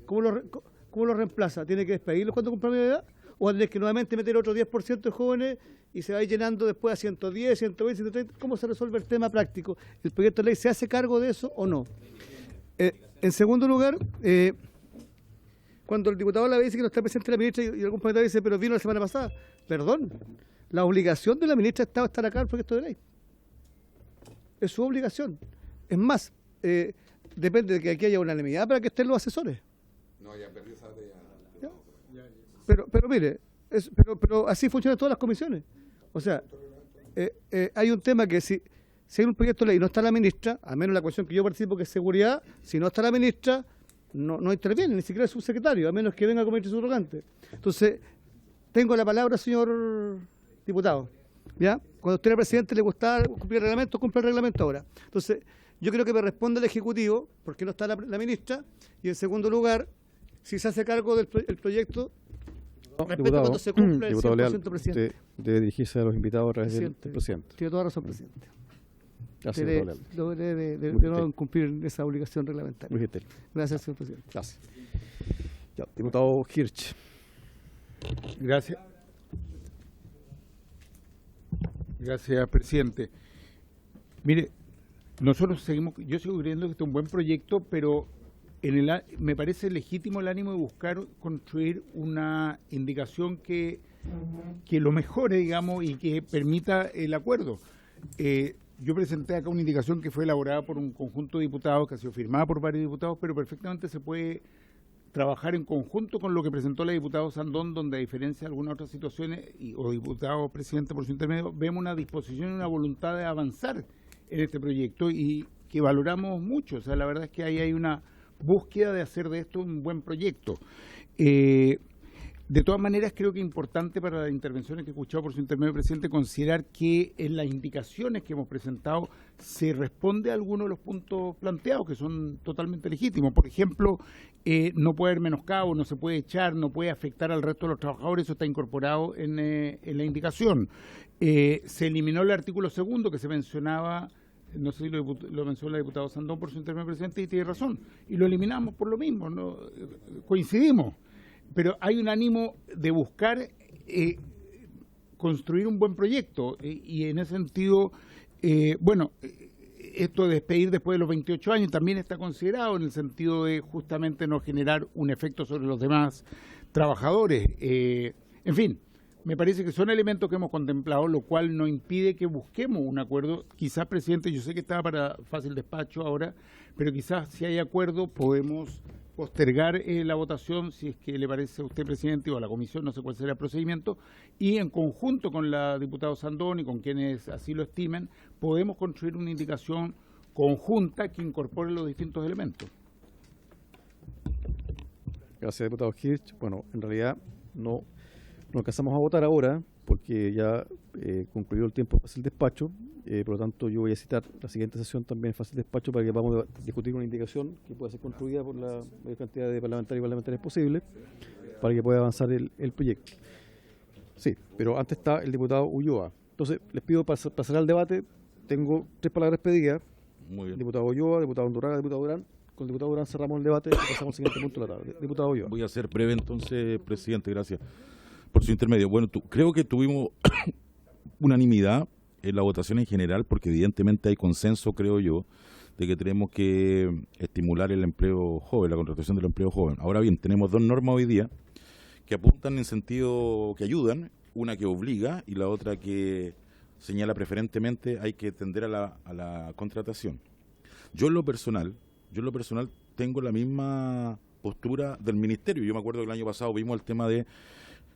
S12: ¿Cómo lo reemplaza? ¿Tiene que despedirlos cuando cumpla la mayoría de edad? ¿O va a tener que nuevamente meter otro 10% de jóvenes y se va a ir llenando después a 110, 120, 130? ¿Cómo se resuelve el tema práctico? ¿El proyecto de ley se hace cargo de eso o no? En segundo lugar, cuando el diputado la dice que no está presente la ministra y algún comentario dice, pero vino la semana pasada. Perdón, la obligación de la ministra estaba estar acá el proyecto de ley. Es su obligación. Es más, depende de que aquí haya unanimidad para que estén los asesores.
S5: No, ya perdí esa de...
S12: Pero mire, pero así funcionan todas las comisiones. O sea, hay un tema que si hay un proyecto de ley y no está la ministra, al menos la cuestión que yo participo que es seguridad, si no está la ministra, no interviene, ni siquiera el subsecretario, a menos que venga a cometer su subrogante. Entonces, tengo la palabra, señor diputado. ¿Ya? Cuando usted era presidente le gustaba cumplir el reglamento, cumple el reglamento ahora. Entonces, yo creo que me responde el Ejecutivo, porque no está la ministra, y en segundo lugar, si se hace cargo del proyecto, respeto cuando se cumple el 100%
S1: Leal,
S12: presidente.
S1: usted debe dirigirse a los invitados a través del presidente.
S12: Tiene toda razón, presidente.
S1: Gracias,
S12: de no cumplir esa obligación reglamentaria.
S1: Muy gentil.
S12: Gracias, señor presidente.
S1: Gracias. Ya, diputado Hirsch.
S4: Gracias. Gracias, presidente. Mire, yo sigo creyendo que este es un buen proyecto, pero me parece legítimo el ánimo de buscar construir una indicación que lo mejore, digamos, y que permita el acuerdo. Yo presenté acá una indicación que fue elaborada por un conjunto de diputados, que ha sido firmada por varios diputados, pero perfectamente se puede trabajar en conjunto con lo que presentó la diputada Sandón, donde a diferencia de algunas otras situaciones, o diputado presidente por su intermedio, vemos una disposición y una voluntad de avanzar en este proyecto y que valoramos mucho. O sea, la verdad es que ahí hay una búsqueda de hacer de esto un buen proyecto. De todas maneras, creo que es importante para las intervenciones que he escuchado por su intermedio, presidente, considerar que en las indicaciones que hemos presentado se responde a algunos de los puntos planteados, que son totalmente legítimos. Por ejemplo, no puede haber menoscabo, no se puede echar, no puede afectar al resto de los trabajadores, eso está incorporado en la indicación. Se eliminó el artículo 2 que se mencionaba, no sé si lo mencionó la diputada Sandón por su intermedio, presidente, y tiene razón, y lo eliminamos por lo mismo, ¿no? Coincidimos. Pero hay un ánimo de buscar construir un buen proyecto y en ese sentido, esto de despedir después de los 28 años también está considerado en el sentido de justamente no generar un efecto sobre los demás trabajadores. En fin, me parece que son elementos que hemos contemplado, lo cual no impide que busquemos un acuerdo. Quizás, presidente, yo sé que estaba para fácil despacho ahora, pero quizás si hay acuerdo podemos postergar la votación, si es que le parece a usted, presidente, o a la comisión, no sé cuál será el procedimiento, y en conjunto con la diputada Sandón y con quienes así lo estimen, podemos construir una indicación conjunta que incorpore los distintos elementos.
S1: Gracias, diputado Hirsch. Bueno, en realidad no alcanzamos a votar ahora, porque ya concluyó el tiempo de fácil despacho. Por lo tanto, yo voy a citar la siguiente sesión también en fácil despacho para que podamos discutir una indicación que pueda ser construida por la mayor cantidad de parlamentarios y parlamentarias posible para que pueda avanzar el proyecto. Sí, pero antes está el diputado Ulloa. Entonces, les pido para cerrar el debate, tengo 3 palabras pedidas.
S13: Muy bien.
S1: Diputado Ulloa, diputado Undurraga, diputado Durán. Con el diputado Durán cerramos el debate y pasamos al siguiente punto de la tarde. Diputado Ulloa.
S13: Voy a ser breve entonces, presidente, gracias por su intermedio. Bueno, creo que tuvimos unanimidad en la votación en general, porque evidentemente hay consenso, creo yo, de que tenemos que estimular el empleo joven, la contratación del empleo joven. Ahora bien, tenemos 2 normas hoy día que apuntan en sentido que ayudan, una que obliga y la otra que señala preferentemente hay que tender a la contratación. Yo en lo personal tengo la misma postura del ministerio. Yo me acuerdo que el año pasado vimos el tema de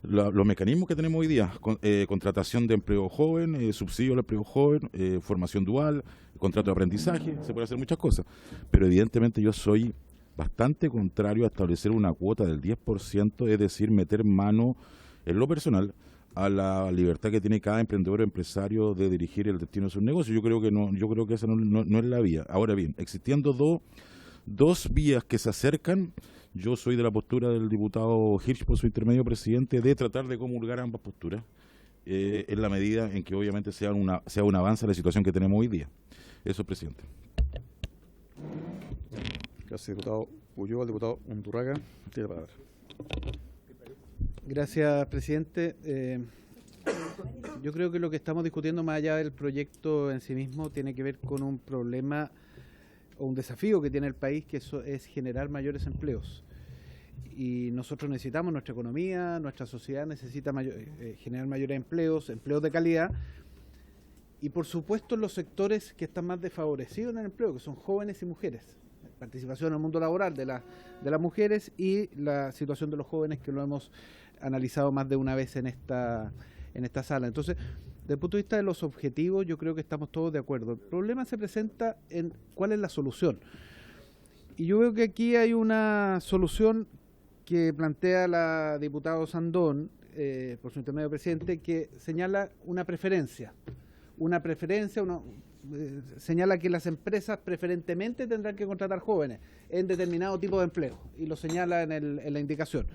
S13: los mecanismos que tenemos hoy día, contratación de empleo joven, subsidio al empleo joven, formación dual, contrato de aprendizaje, se puede hacer muchas cosas, pero evidentemente yo soy bastante contrario a establecer una cuota del 10%, es decir, meter mano en lo personal a la libertad que tiene cada emprendedor o empresario de dirigir el destino de sus negocios. Yo creo que esa no es la vía. Ahora bien, existiendo dos vías que se acercan. Yo soy de la postura del diputado Hirsch, por su intermedio, presidente, de tratar de comulgar ambas posturas, en la medida en que obviamente sea un avance a la situación que tenemos hoy día. Eso, presidente.
S1: Gracias, diputado Ulloa. Diputado Undurraga, tiene la palabra.
S2: Gracias, presidente. Yo creo que lo que estamos discutiendo, más allá del proyecto en sí mismo, tiene que ver con un problema o un desafío que tiene el país, que eso es generar mayores empleos. Y nosotros necesitamos, nuestra economía, nuestra sociedad necesita generar mayores empleos, empleos de calidad, y por supuesto los sectores que están más desfavorecidos en el empleo, que son jóvenes y mujeres. Participación en el mundo laboral de las mujeres y la situación de los jóvenes, que lo hemos analizado más de una vez en esta sala. Entonces, desde el punto de vista de los objetivos, yo creo que estamos todos de acuerdo. El problema se presenta en cuál es la solución. Y yo veo que aquí hay una solución que plantea la diputada Sandón, por su intermedio presidente, que señala una preferencia. Señala que las empresas preferentemente tendrán que contratar jóvenes en determinado tipo de empleo, y lo señala en la indicación.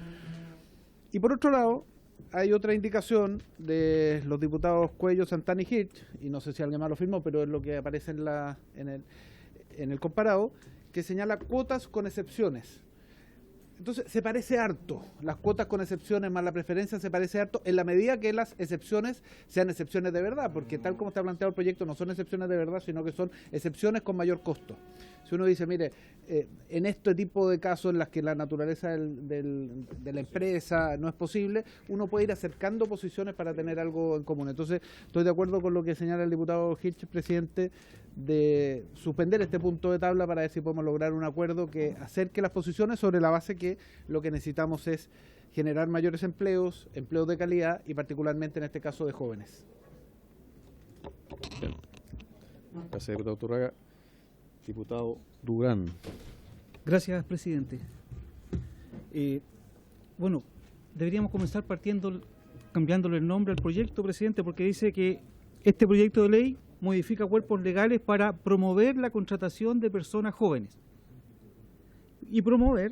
S2: Y por otro lado, hay otra indicación de los diputados Cuello, Santana y Hirsch, y no sé si alguien más lo firmó, pero es lo que aparece en el comparado, que señala cuotas con excepciones. Entonces, se parece harto, las cuotas con excepciones más la preferencia se parece harto, en la medida que las excepciones sean excepciones de verdad, porque tal como está planteado el proyecto no son excepciones de verdad, sino que son excepciones con mayor costo. Si uno dice, mire, en este tipo de casos en las que la naturaleza de la empresa no es posible, uno puede ir acercando posiciones para tener algo en común. Entonces, estoy de acuerdo con lo que señala el diputado Hirsch, presidente, de suspender este punto de tabla para ver si podemos lograr un acuerdo que acerque las posiciones sobre la base que lo que necesitamos es generar mayores empleos, empleos de calidad y particularmente en este caso de jóvenes.
S1: Bien. Gracias, diputado Undurraga. Diputado Durán.
S9: Gracias, presidente. Bueno, deberíamos comenzar cambiándole el nombre al proyecto, presidente, porque dice que este proyecto de ley modifica cuerpos legales para promover la contratación de personas jóvenes. Y promover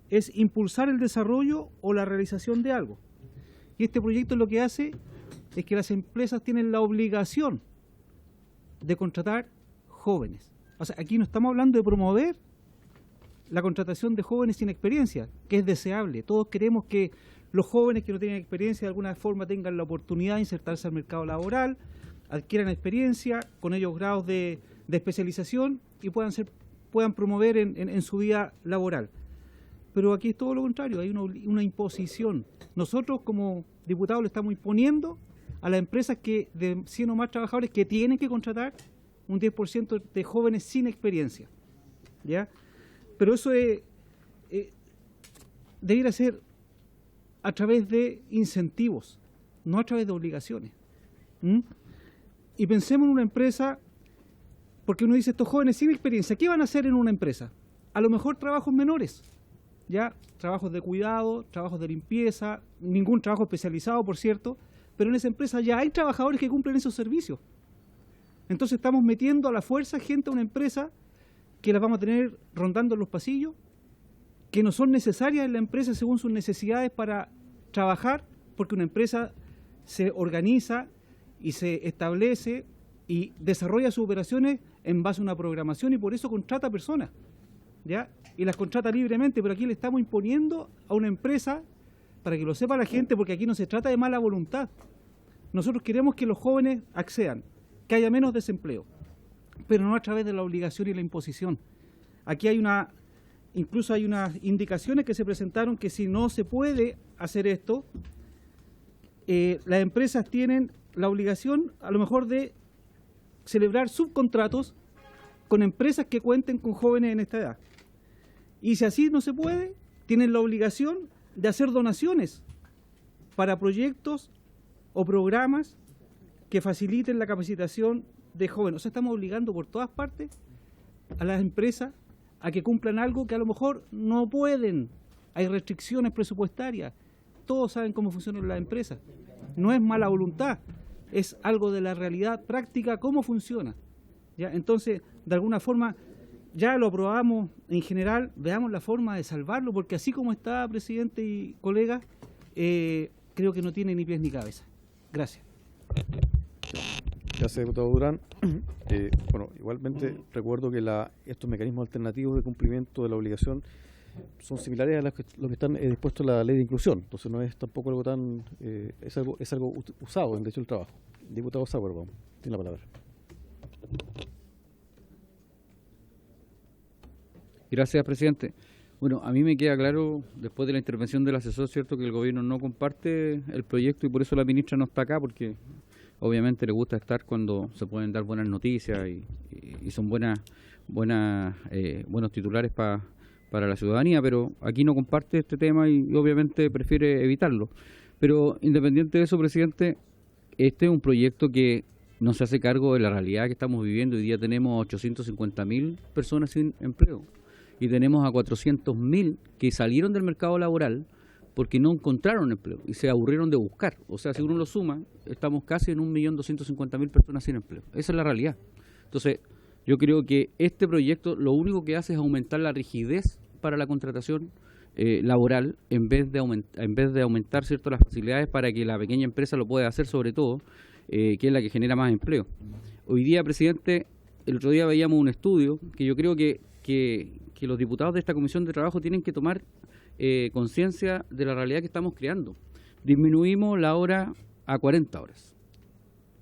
S9: es impulsar el desarrollo o la realización de algo. Y este proyecto lo que hace es que las empresas tienen la obligación de contratar jóvenes. O sea, aquí no estamos hablando de promover la contratación de jóvenes sin experiencia, que es deseable. Todos queremos que los jóvenes que no tienen experiencia de alguna forma tengan la oportunidad de insertarse al mercado laboral, adquieran experiencia con ellos grados de especialización y puedan promover en su vida laboral. Pero aquí es todo lo contrario, hay una imposición. Nosotros como diputados le estamos imponiendo a las empresas que de 100 o más trabajadores que tienen que contratar un 10% de jóvenes sin experiencia, ¿ya? Pero eso debiera ser a través de incentivos, no a través de obligaciones. Y pensemos en una empresa, porque uno dice, estos jóvenes sin experiencia, ¿qué van a hacer en una empresa? A lo mejor trabajos menores, ya, trabajos de cuidado, trabajos de limpieza, ningún trabajo especializado, por cierto, pero en esa empresa ya hay trabajadores que cumplen esos servicios. Entonces estamos metiendo a la fuerza gente a una empresa que las vamos a tener rondando en los pasillos, que no son necesarias en la empresa según sus necesidades para trabajar, porque una empresa se organiza y se establece y desarrolla sus operaciones en base a una programación y por eso contrata personas, ¿ya? Y las contrata libremente, pero aquí le estamos imponiendo a una empresa, para que lo sepa la gente, porque aquí no se trata de mala voluntad. Nosotros queremos que los jóvenes accedan, que haya menos desempleo, pero no a través de la obligación y la imposición. Aquí incluso hay unas indicaciones que se presentaron que si no se puede hacer esto, las empresas tienen la obligación a lo mejor de celebrar subcontratos con empresas que cuenten con jóvenes en esta edad. Y si así no se puede, tienen la obligación de hacer donaciones para proyectos o programas que faciliten la capacitación de jóvenes. O sea, estamos obligando por todas partes a las empresas a que cumplan algo que a lo mejor no pueden. Hay restricciones presupuestarias. Todos saben cómo funcionan las empresas. No es mala voluntad, es algo de la realidad práctica, cómo funciona, ¿ya? Entonces, de alguna forma, ya lo aprobamos en general, veamos la forma de salvarlo, porque así como está, presidente y colegas, creo que no tiene ni pies ni cabeza. Gracias.
S1: Gracias, diputado Durán. Bueno, igualmente recuerdo que estos mecanismos alternativos de cumplimiento de la obligación son similares a lo que están dispuestos en la ley de inclusión. Entonces no es tampoco algo tan... es algo usado en derecho del trabajo. Diputado Sauer, tiene la palabra.
S14: Gracias, presidente. Bueno, a mí me queda claro, después de la intervención del asesor, cierto, que el gobierno no comparte el proyecto y por eso la ministra no está acá, porque obviamente le gusta estar cuando se pueden dar buenas noticias y son buenos titulares para la ciudadanía, pero aquí no comparte este tema y obviamente prefiere evitarlo. Pero independiente de eso, presidente, este es un proyecto que no se hace cargo de la realidad que estamos viviendo. Hoy día tenemos 850.000 personas sin empleo y tenemos a 400.000 que salieron del mercado laboral porque no encontraron empleo y se aburrieron de buscar. O sea, si uno lo suma, estamos casi en 1.250.000 personas sin empleo. Esa es la realidad. Entonces, yo creo que este proyecto lo único que hace es aumentar la rigidez para la contratación laboral en vez de aumentar, ¿cierto?, las facilidades para que la pequeña empresa lo pueda hacer, sobre todo, que es la que genera más empleo. Hoy día, presidente, el otro día veíamos un estudio que yo creo que los diputados de esta Comisión de Trabajo tienen que tomar conciencia de la realidad que estamos creando. Disminuimos la hora a 40 horas.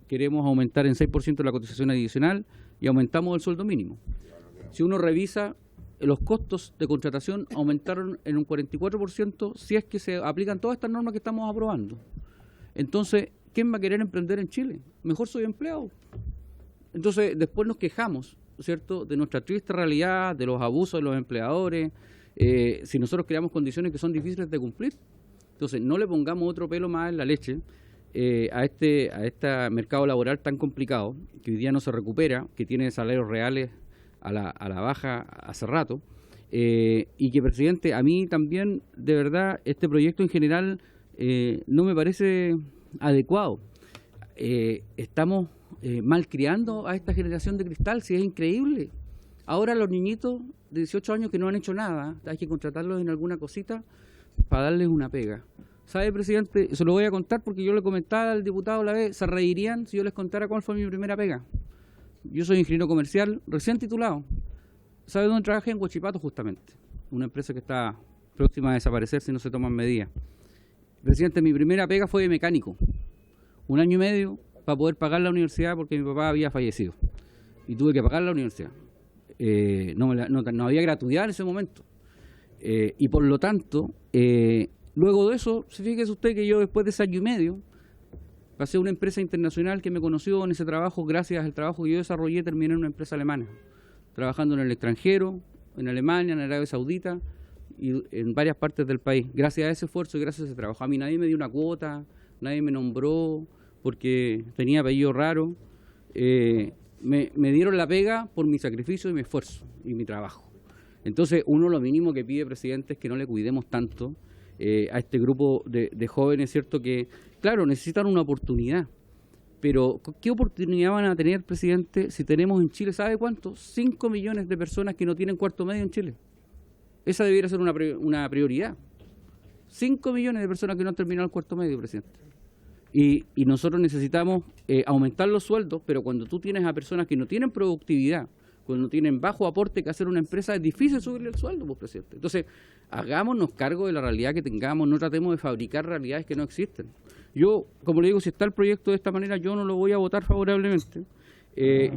S14: Queremos aumentar en 6% la cotización adicional y aumentamos el sueldo mínimo. Si uno revisa, los costos de contratación aumentaron en un 44% si es que se aplican todas estas normas que estamos aprobando. Entonces, ¿quién va a querer emprender en Chile? Mejor soy empleado. Entonces, después nos quejamos, ¿cierto?, de nuestra triste realidad, de los abusos de los empleadores, si nosotros creamos condiciones que son difíciles de cumplir. Entonces, no le pongamos otro pelo más en la leche a este mercado laboral tan complicado, que hoy día no se recupera, que tiene salarios reales a la baja hace rato, y que, presidente, a mí también, de verdad, este proyecto en general no me parece adecuado. Estamos malcriando a esta generación de cristal, si es increíble. Ahora los niñitos de 18 años que no han hecho nada, hay que contratarlos en alguna cosita para darles una pega. ¿Sabe, presidente? Se lo voy a contar porque yo le comentaba al diputado la vez, se reirían si yo les contara cuál fue mi primera pega. Yo soy ingeniero comercial, recién titulado. ¿Sabe dónde trabajé? En Huachipato, justamente. Una empresa que está próxima a desaparecer si no se toman medidas. Presidente, mi primera pega fue de mecánico. 1 año y medio para poder pagar la universidad porque mi papá había fallecido. Y tuve que pagar la universidad. No había gratuidad en ese momento. Y por lo tanto, luego de eso, fíjese usted que yo después de ese año y medio, pasé a una empresa internacional que me conoció en ese trabajo, gracias al trabajo que yo desarrollé, terminé en una empresa alemana, trabajando en el extranjero, en Alemania, en Arabia Saudita y en varias partes del país. Gracias a ese esfuerzo y gracias a ese trabajo. A mí nadie me dio una cuota, nadie me nombró porque tenía apellido raro. Me dieron la pega por mi sacrificio y mi esfuerzo y mi trabajo. Entonces, uno lo mínimo que pide, presidente, es que no le cuidemos tanto a este grupo de jóvenes, ¿cierto?, que, claro, necesitan una oportunidad. Pero, ¿qué oportunidad van a tener, presidente, si tenemos en Chile, ¿sabe cuánto? 5 millones de personas que no tienen cuarto medio en Chile. Esa debiera ser una prioridad. 5 millones de personas que no han terminado el cuarto medio, presidente. Y nosotros necesitamos aumentar los sueldos, pero cuando tú tienes a personas que no tienen productividad, cuando tienen bajo aporte que hacer una empresa, es difícil subirle el sueldo, pues, presidente. Entonces, hagámonos cargo de la realidad que tengamos, no tratemos de fabricar realidades que no existen. Yo, como le digo, si está el proyecto de esta manera, yo no lo voy a votar favorablemente.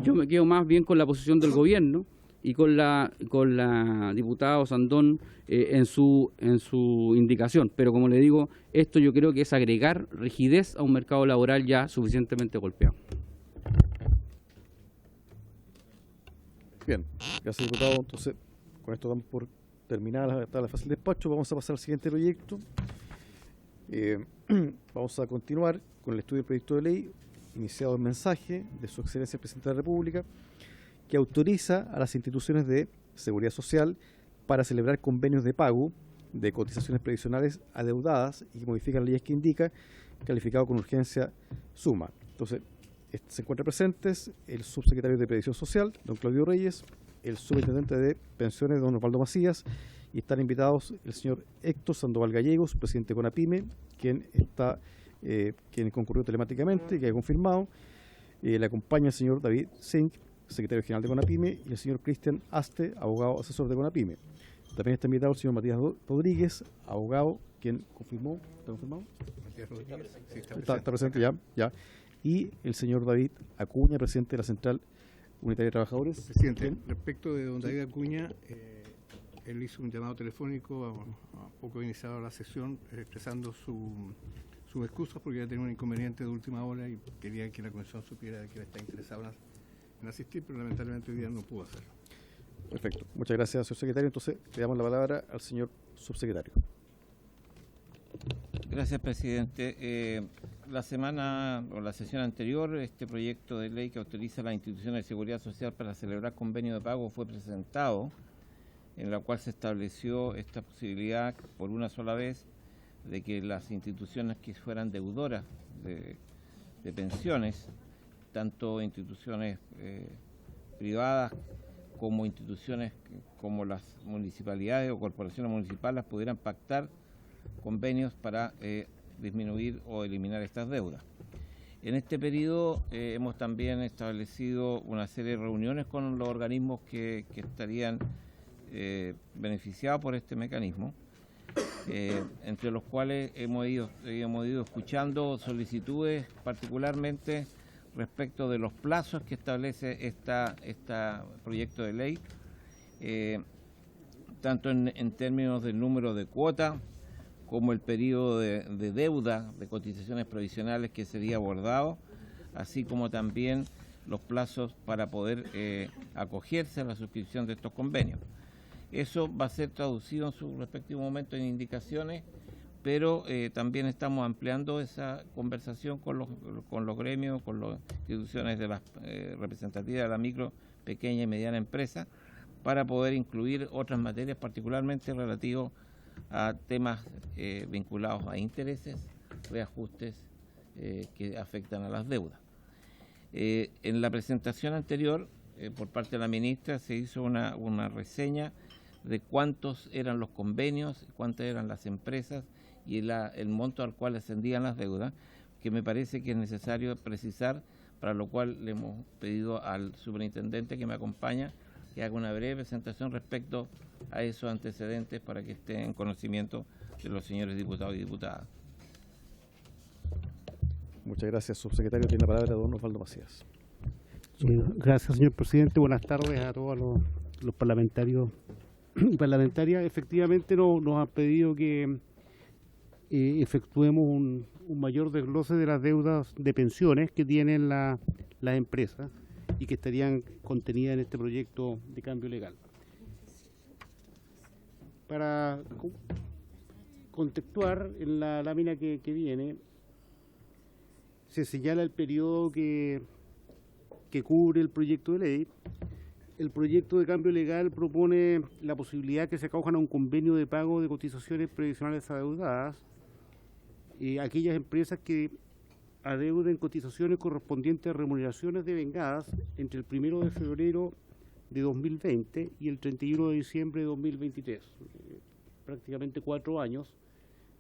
S14: Yo me quedo más bien con la posición del gobierno y con la diputada Sandón en su indicación. Pero como le digo, esto yo creo que es agregar rigidez a un mercado laboral ya suficientemente golpeado.
S1: Bien, gracias, diputado. Entonces, con esto damos por terminada la fase de despacho. Vamos a pasar al siguiente proyecto. Vamos a continuar con el estudio del proyecto de ley iniciado en mensaje de Su Excelencia el Presidente de la República, que autoriza a las instituciones de seguridad social para celebrar convenios de pago de cotizaciones previsionales adeudadas y que modifican leyes que indica, calificado con urgencia suma. Entonces, se encuentran presentes el subsecretario de Previsión Social, don Claudio Reyes, el superintendente de pensiones, don Osvaldo Macías, y están invitados el señor Héctor Sandoval Gallegos, presidente de CONAPYME, quien concurrió telemáticamente, que ha confirmado. Le acompaña el señor David Zink, secretario general de CONAPYME, y el señor Cristian Aste, abogado asesor de CONAPYME. También está invitado el señor Matías Rodríguez, abogado, quien confirmó. ¿Está confirmado?
S6: Matías Rodríguez, sí,
S1: está presente ya. Y el señor David Acuña, presidente de la Central Unitaria de Trabajadores.
S6: Presidente, respecto de don David Acuña, él hizo un llamado telefónico a poco iniciada la sesión, expresando sus excusas porque ya tenía un inconveniente de última hora y quería que la comisión supiera que él está interesado en asistir, pero lamentablemente hoy día no pudo hacerlo.
S1: Perfecto. Muchas gracias, señor secretario. Entonces, le damos la palabra al señor subsecretario.
S15: Gracias, presidente. La sesión anterior, este proyecto de ley que autoriza a las instituciones de seguridad social para celebrar convenio de pago fue presentado, en la cual se estableció esta posibilidad por una sola vez de que las instituciones que fueran deudoras de pensiones, tanto instituciones privadas como instituciones como las municipalidades o corporaciones municipales, pudieran pactar convenios para disminuir o eliminar estas deudas. En este periodo hemos también establecido una serie de reuniones con los organismos que estarían beneficiados por este mecanismo, entre los cuales hemos ido escuchando solicitudes, particularmente respecto de los plazos que establece este proyecto de ley, tanto en términos del número de cuotas, como el periodo de deuda de cotizaciones provisionales que sería abordado, así como también los plazos para poder acogerse a la suscripción de estos convenios. Eso va a ser traducido en su respectivo momento en indicaciones, pero también estamos ampliando esa conversación con los gremios, con las instituciones de las representativas de la micro, pequeña y mediana empresa, para poder incluir otras materias, particularmente relativos a temas vinculados a intereses, reajustes que afectan a las deudas. En la presentación anterior, por parte de la ministra, se hizo una reseña de cuántos eran los convenios, cuántas eran las empresas y el monto al cual ascendían las deudas, que me parece que es necesario precisar, para lo cual le hemos pedido al superintendente que me acompaña que haga una breve presentación respecto a esos antecedentes para que esté en conocimiento de los señores diputados y diputadas.
S1: Muchas gracias, subsecretario. Tiene la palabra don Osvaldo Macías.
S16: Gracias, señor presidente. Buenas tardes a todos los parlamentarios y parlamentarias. Efectivamente nos han pedido que efectuemos un mayor desglose de las deudas de pensiones que tienen las empresas y que estarían contenidas en este proyecto de cambio legal. Para contextuar, en la lámina que viene, se señala el periodo que cubre el proyecto de ley. El proyecto de cambio legal propone la posibilidad que se acojan a un convenio de pago de cotizaciones previsionales adeudadas aquellas empresas que adeuden cotizaciones correspondientes a remuneraciones devengadas entre el 1 de febrero de 2020 y el 31 de diciembre de 2023, prácticamente 4 años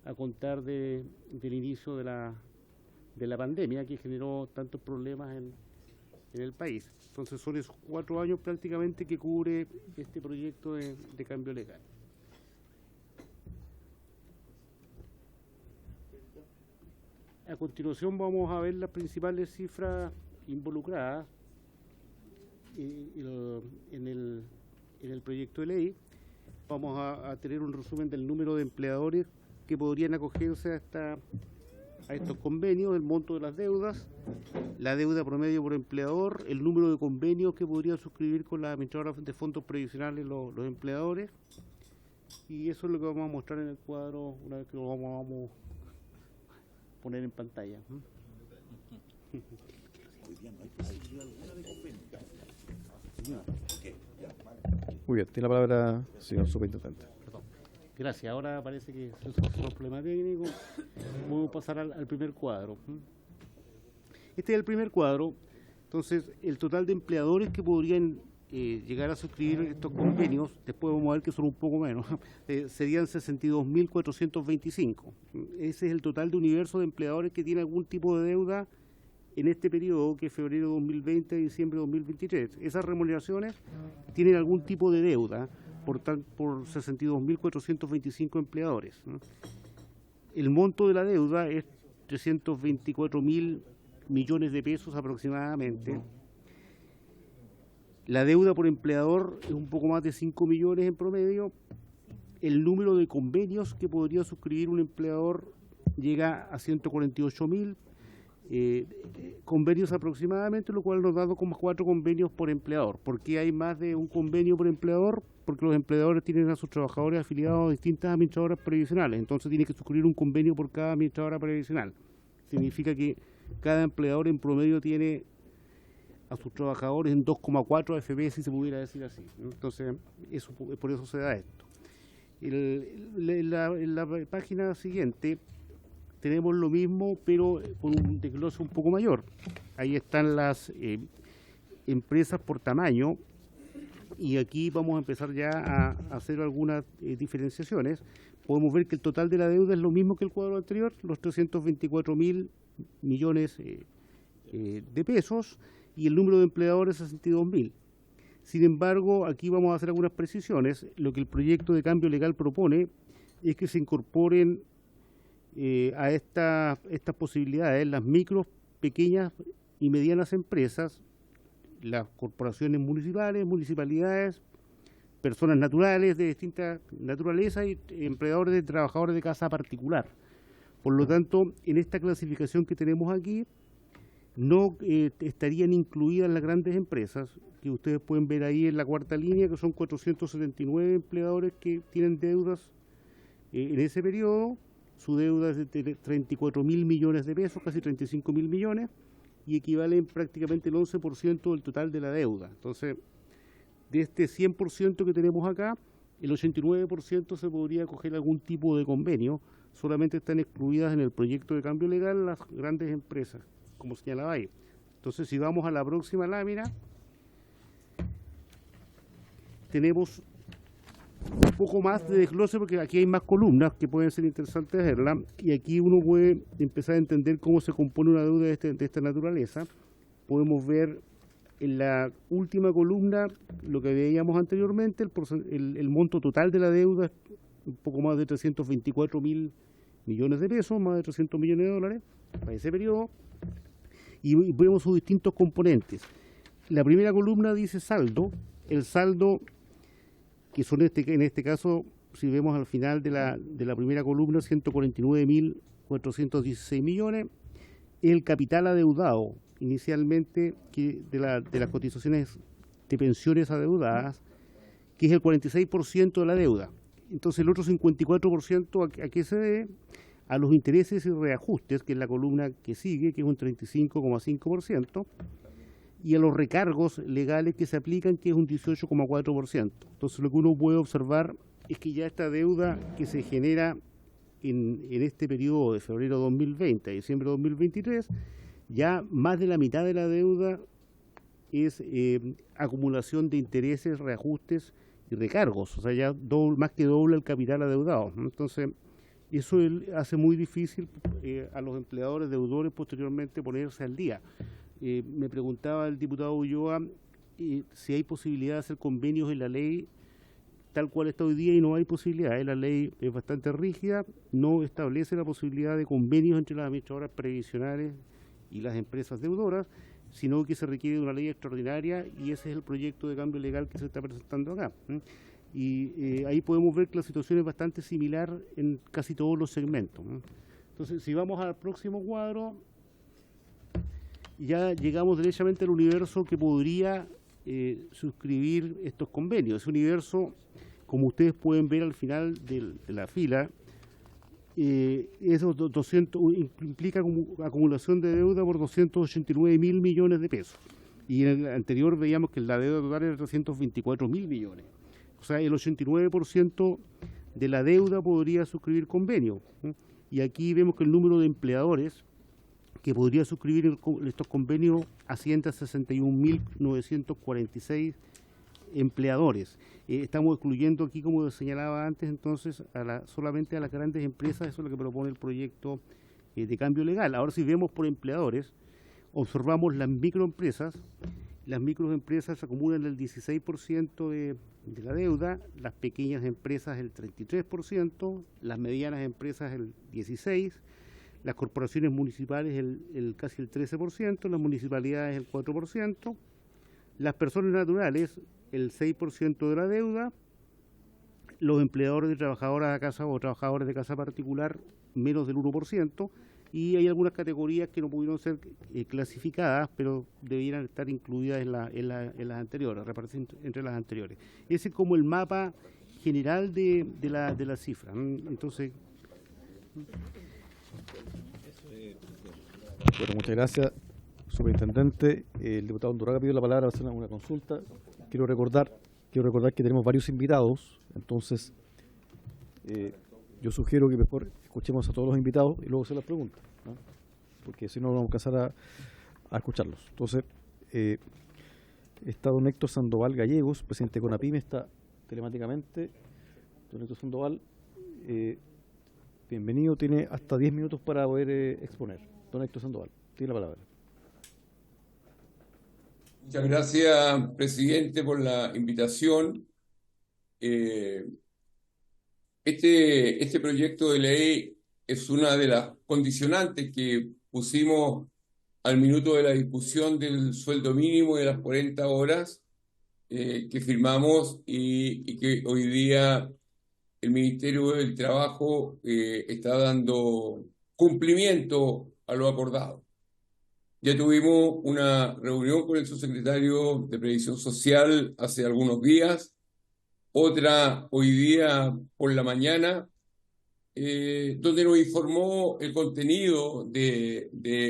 S16: a contar del inicio de la pandemia que generó tantos problemas en el país. Entonces son esos 4 años prácticamente que cubre este proyecto de cambio legal. A continuación vamos a ver las principales cifras involucradas en el proyecto de ley. Vamos a tener un resumen del número de empleadores que podrían acogerse a estos convenios, el monto de las deudas, la deuda promedio por empleador, el número de convenios que podrían suscribir con la administradora de fondos previsionales los empleadores, y eso es lo que vamos a mostrar en el cuadro una vez que lo vamos a poner en pantalla.
S1: Muy bien, tiene la palabra señor superintendente.
S16: Gracias, ahora parece que se solucionó el problema técnico. Vamos a pasar al primer cuadro. Este es el primer cuadro. Entonces, el total de empleadores que podrían llegar a suscribir estos convenios, después vamos a ver que son un poco menos, serían 62.425. Ese es el total de universo de empleadores que tiene algún tipo de deuda en este periodo, que es febrero de 2020 a diciembre de 2023. Esas remuneraciones tienen algún tipo de deuda por 62.425 empleadores, ¿no? El monto de la deuda es 324.000 millones de pesos aproximadamente. La deuda por empleador es un poco más de 5 millones en promedio. El número de convenios que podría suscribir un empleador llega a 148.000 convenios aproximadamente, lo cual nos da 2,4 convenios por empleador. ¿Por qué hay más de un convenio por empleador? Porque los empleadores tienen a sus trabajadores afiliados a distintas administradoras previsionales, entonces tiene que suscribir un convenio por cada administradora previsional. Significa que cada empleador en promedio tiene a sus trabajadores en 2,4 AFP, si se pudiera decir así, ¿no? Entonces, por eso se da esto. En la página siguiente tenemos lo mismo, pero con un desglose un poco mayor. Ahí están las empresas por tamaño, y aquí vamos a empezar ya a hacer algunas diferenciaciones. Podemos ver que el total de la deuda es lo mismo que el cuadro anterior, los 324.000 millones de pesos, y el número de empleadores 62.000. Sin embargo, aquí vamos a hacer algunas precisiones. Lo que el proyecto de cambio legal propone es que se incorporen a estas posibilidades las micros, pequeñas y medianas empresas, las corporaciones municipales, municipalidades, personas naturales de distinta naturaleza y empleadores de trabajadores de casa particular. Por lo tanto, en esta clasificación que tenemos aquí, no estarían incluidas las grandes empresas, que ustedes pueden ver ahí en la cuarta línea, que son 479 empleadores que tienen deudas en ese periodo. Su deuda es de 34.000 millones de pesos, casi 35.000 millones, y equivalen prácticamente el 11% del total de la deuda. Entonces, de este 100% que tenemos acá, el 89% se podría coger algún tipo de convenio. Solamente están excluidas en el proyecto de cambio legal las grandes empresas, como señalaba ahí. Entonces, si vamos a la próxima lámina, tenemos un poco más de desglose, porque aquí hay más columnas que pueden ser interesantes verlas, y aquí uno puede empezar a entender cómo se compone una deuda de esta naturaleza. Podemos ver en la última columna lo que veíamos anteriormente, el monto total de la deuda es un poco más de 324.000 millones de pesos, más de 300 millones de dólares para ese periodo, y vemos sus distintos componentes. La primera columna dice saldo. El saldo, que son en este caso, si vemos al final de la primera columna, 149.416 millones, el capital adeudado inicialmente de las cotizaciones de pensiones adeudadas, que es el 46% de la deuda. Entonces el otro 54% ¿a qué se debe? A los intereses y reajustes, que es la columna que sigue, que es un 35,5%, y a los recargos legales que se aplican, que es un 18,4%. Entonces lo que uno puede observar es que ya esta deuda que se genera en este periodo de febrero de 2020 a diciembre de 2023, ya más de la mitad de la deuda es acumulación de intereses, reajustes y recargos, o sea, ya más que doble el capital adeudado, ¿no? Entonces, eso hace muy difícil a los empleadores deudores posteriormente ponerse al día. Me preguntaba el diputado Ulloa si hay posibilidad de hacer convenios en la ley tal cual está hoy día, y no hay posibilidad. La ley es bastante rígida, no establece la posibilidad de convenios entre las administradoras previsionales y las empresas deudoras, sino que se requiere de una ley extraordinaria, y ese es el proyecto de cambio legal que se está presentando acá. Y ahí podemos ver que la situación es bastante similar en casi todos los segmentos. Entonces, si vamos al próximo cuadro, ya llegamos derechamente al universo que podría suscribir estos convenios. Ese universo, como ustedes pueden ver al final de la fila, esos 200 implica acumulación de deuda por 289.000 millones de pesos. Y en el anterior veíamos que la deuda total era 324.000 millones. O sea, el 89% de la deuda podría suscribir convenio. Y aquí vemos que el número de empleadores que podría suscribir estos convenios asciende a 61.946 empleadores. Estamos excluyendo aquí, como señalaba antes, entonces, solamente a las grandes empresas. Eso es lo que propone el proyecto de cambio legal. Ahora, si vemos por empleadores, observamos las microempresas. Las microempresas acumulan el 16% de la deuda, las pequeñas empresas el 33%, las medianas empresas el 16%, las corporaciones municipales casi el 13%, las municipalidades el 4%, las personas naturales el 6% de la deuda, los empleadores de trabajadoras de casa o trabajadores de casa particular menos del 1%, y hay algunas categorías que no pudieron ser clasificadas, pero debieran estar incluidas en las anteriores, repartidas entre las anteriores. Ese es como el mapa general de la cifra. Entonces...
S1: Bueno, muchas gracias, superintendente. El diputado Undurraga pidió la palabra para hacer una consulta. Quiero recordar que tenemos varios invitados, entonces yo sugiero que mejor escuchemos a todos los invitados y luego se las preguntas, ¿no? Porque si no vamos a alcanzar a escucharlos. Entonces, está don Héctor Sandoval Gallegos, presidente de CONAPYME, está telemáticamente. Don Héctor Sandoval, bienvenido, tiene hasta 10 minutos para poder exponer. Don Héctor Sandoval, tiene la palabra.
S17: Muchas gracias, presidente, por la invitación. Este proyecto de ley es una de las condicionantes que pusimos al minuto de la discusión del sueldo mínimo de las 40 horas que firmamos y que hoy día el Ministerio del Trabajo está dando cumplimiento a lo acordado. Ya tuvimos una reunión con el subsecretario de Previsión Social hace algunos días, otra hoy día por la mañana, donde nos informó el contenido de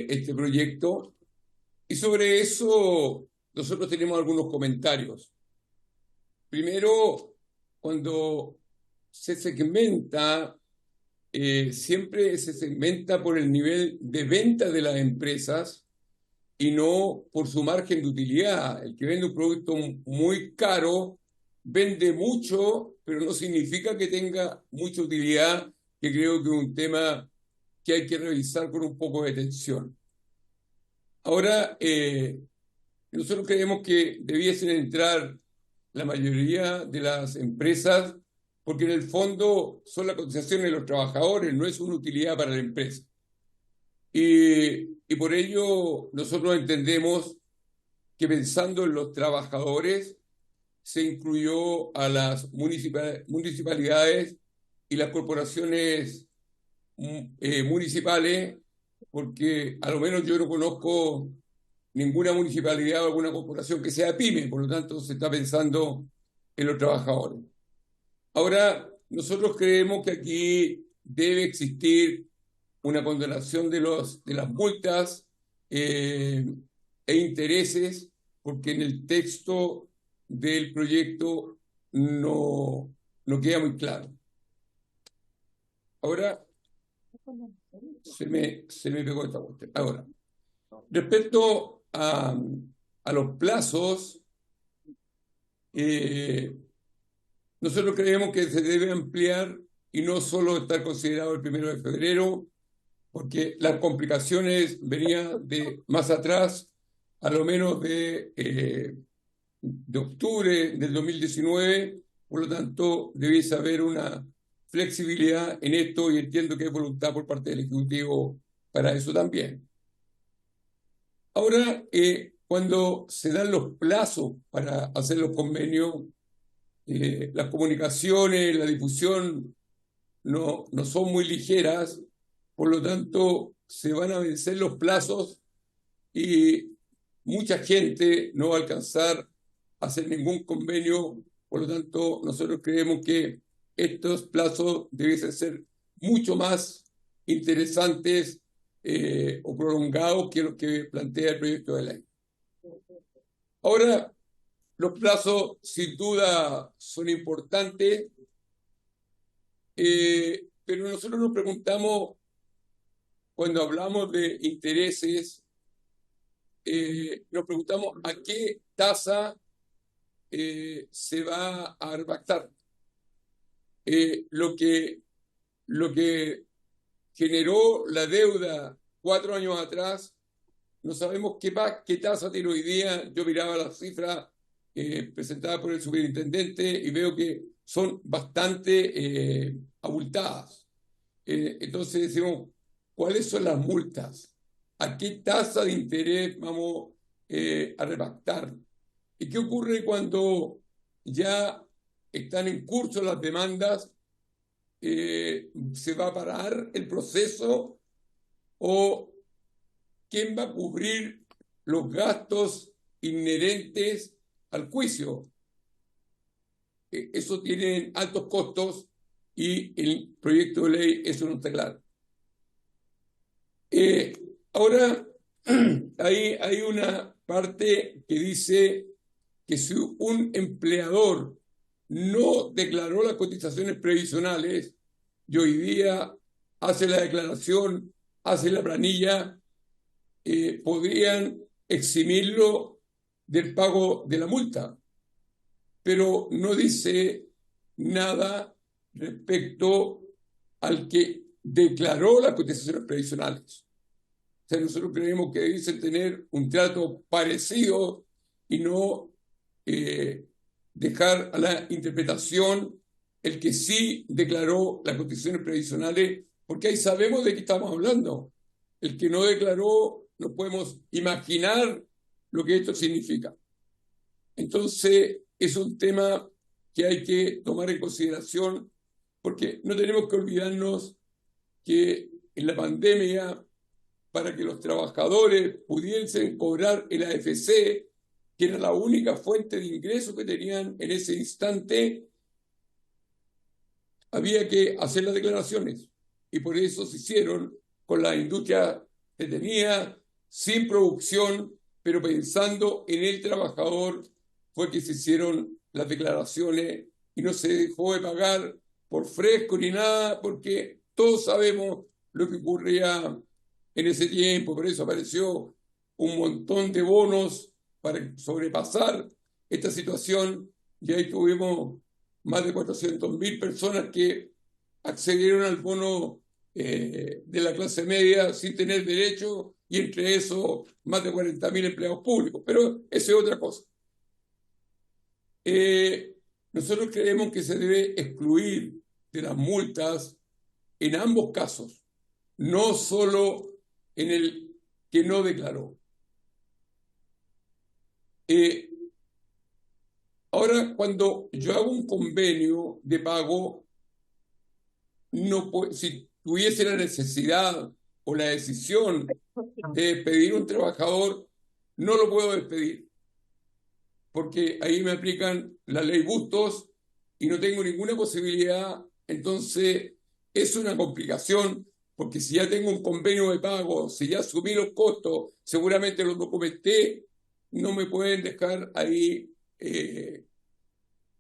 S17: este proyecto, y sobre eso nosotros tenemos algunos comentarios. Primero, cuando se segmenta, siempre se segmenta por el nivel de venta de las empresas y no por su margen de utilidad. El que vende un producto muy caro vende mucho, pero no significa que tenga mucha utilidad, que creo que es un tema que hay que revisar con un poco de atención. Ahora, nosotros creemos que debiesen entrar la mayoría de las empresas, porque en el fondo son las cotizaciones de los trabajadores, no es una utilidad para la empresa. Y por ello nosotros entendemos que pensando en los trabajadores se incluyó a las municipalidades y las corporaciones municipales, porque a lo menos yo no conozco ninguna municipalidad o alguna corporación que sea pyme, por lo tanto se está pensando en los trabajadores. Ahora, nosotros creemos que aquí debe existir una condonación de las multas e intereses, porque en el texto del proyecto no queda muy claro. Ahora, se me pegó esta cuestión. Ahora, respecto a los plazos, nosotros creemos que se debe ampliar y no solo estar considerado el 1 de febrero, porque las complicaciones venían de más atrás, a lo menos de octubre del 2019, por lo tanto debiese haber una flexibilidad en esto y entiendo que hay voluntad por parte del Ejecutivo para eso también. Ahora, cuando se dan los plazos para hacer los convenios, las comunicaciones, la difusión no son muy ligeras, por lo tanto se van a vencer los plazos y mucha gente no va a alcanzar a hacer ningún convenio. Por lo tanto, nosotros creemos que estos plazos debiesen ser mucho más interesantes o prolongados que lo que plantea el proyecto de ley. Ahora, los plazos sin duda son importantes, pero nosotros nos preguntamos, cuando hablamos de intereses, nos preguntamos a qué tasa se va a repactar. Lo que generó la deuda 4 años atrás, no sabemos qué tasa tiene hoy día. Yo miraba las cifras presentadas por el superintendente y veo que son bastante abultadas. Entonces decimos, ¿cuáles son las multas? ¿A qué tasa de interés vamos a repactar? ¿Y qué ocurre cuando ya están en curso las demandas? ¿Se va a parar el proceso? ¿O quién va a cubrir los gastos inherentes al juicio? Eso tiene altos costos y el proyecto de ley eso no está claro. Ahora, hay una parte que dice que si un empleador no declaró las cotizaciones previsionales y hoy día hace la declaración, hace la planilla, podrían eximirlo del pago de la multa, pero no dice nada respecto al que declaró las cotizaciones previsionales. O sea, nosotros creemos que dicen tener un trato parecido y no dejar a la interpretación el que sí declaró las cotizaciones previsionales, porque ahí sabemos de qué estamos hablando. El que no declaró, no podemos imaginar lo que esto significa. Entonces, es un tema que hay que tomar en consideración, porque no tenemos que olvidarnos que en la pandemia, para que los trabajadores pudiesen cobrar el AFC, que era la única fuente de ingresos que tenían en ese instante, había que hacer las declaraciones. Y por eso se hicieron con la industria que tenía, sin producción, pero pensando en el trabajador, fue que se hicieron las declaraciones y no se dejó de pagar por fresco ni nada, porque todos sabemos lo que ocurría en ese tiempo. Por eso apareció un montón de bonos para sobrepasar esta situación, y ahí tuvimos más de 400.000 personas que accedieron al bono de la clase media sin tener derecho, y entre eso más de 40.000 empleados públicos. Pero eso es otra cosa. Nosotros creemos que se debe excluir de las multas en ambos casos, no solo en el que no declaró. Ahora, cuando yo hago un convenio de pago, si tuviese la necesidad o la decisión de despedir a un trabajador, no lo puedo despedir, porque ahí me aplican la ley Bustos y no tengo ninguna posibilidad. Entonces, es una complicación, porque si ya tengo un convenio de pago, si ya asumí los costos, seguramente los documenté, no me pueden dejar ahí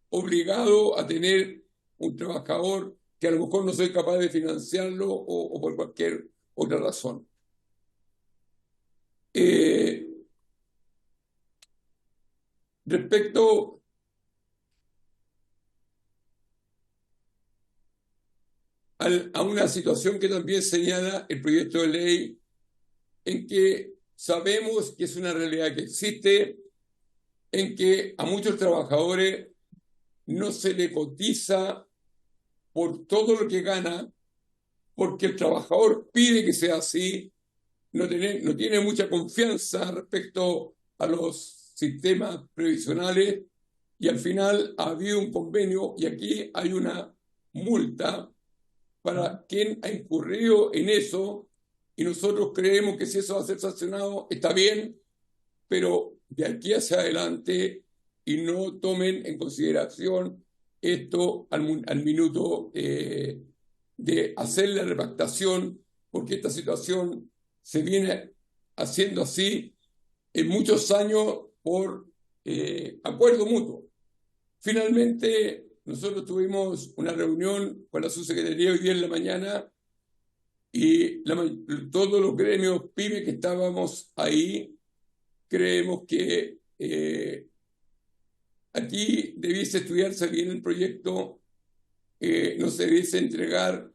S17: obligado a tener un trabajador que a lo mejor no soy capaz de financiarlo o por cualquier otra razón. Respecto a una situación que también señala el proyecto de ley, en que sabemos que es una realidad que existe, en que a muchos trabajadores no se le cotiza por todo lo que gana, porque el trabajador pide que sea así, no tiene mucha confianza respecto a los sistemas previsionales, y al final ha habido un convenio y aquí hay una multa para quien ha incurrido en eso, y nosotros creemos que si eso va a ser sancionado está bien, pero de aquí hacia adelante, y no tomen en consideración esto al minuto de hacer la repactación, porque esta situación se viene haciendo así en muchos años por acuerdo mutuo. Finalmente, nosotros tuvimos una reunión con la subsecretaría hoy día en la mañana, y todos los gremios PYME que estábamos ahí creemos que aquí debiese estudiarse bien el proyecto, no se debiese entregar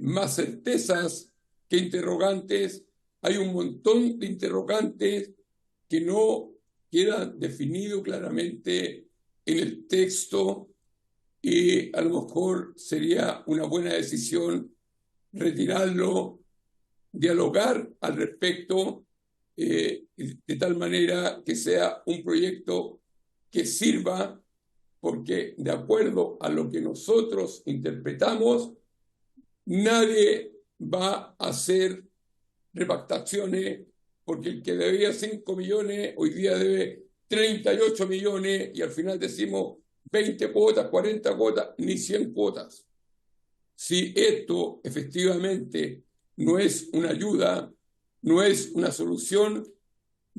S17: más certezas que interrogantes. Hay un montón de interrogantes que no quedan definidos claramente en el texto y a lo mejor sería una buena decisión retirarlo, dialogar al respecto, de tal manera que sea un proyecto que sirva, porque de acuerdo a lo que nosotros interpretamos, nadie va a hacer repactaciones, porque el que debía 5 millones hoy día debe 38 millones y al final decimos 20 cuotas, 40 cuotas, ni 100 cuotas. Si esto efectivamente no es una ayuda, no es una solución,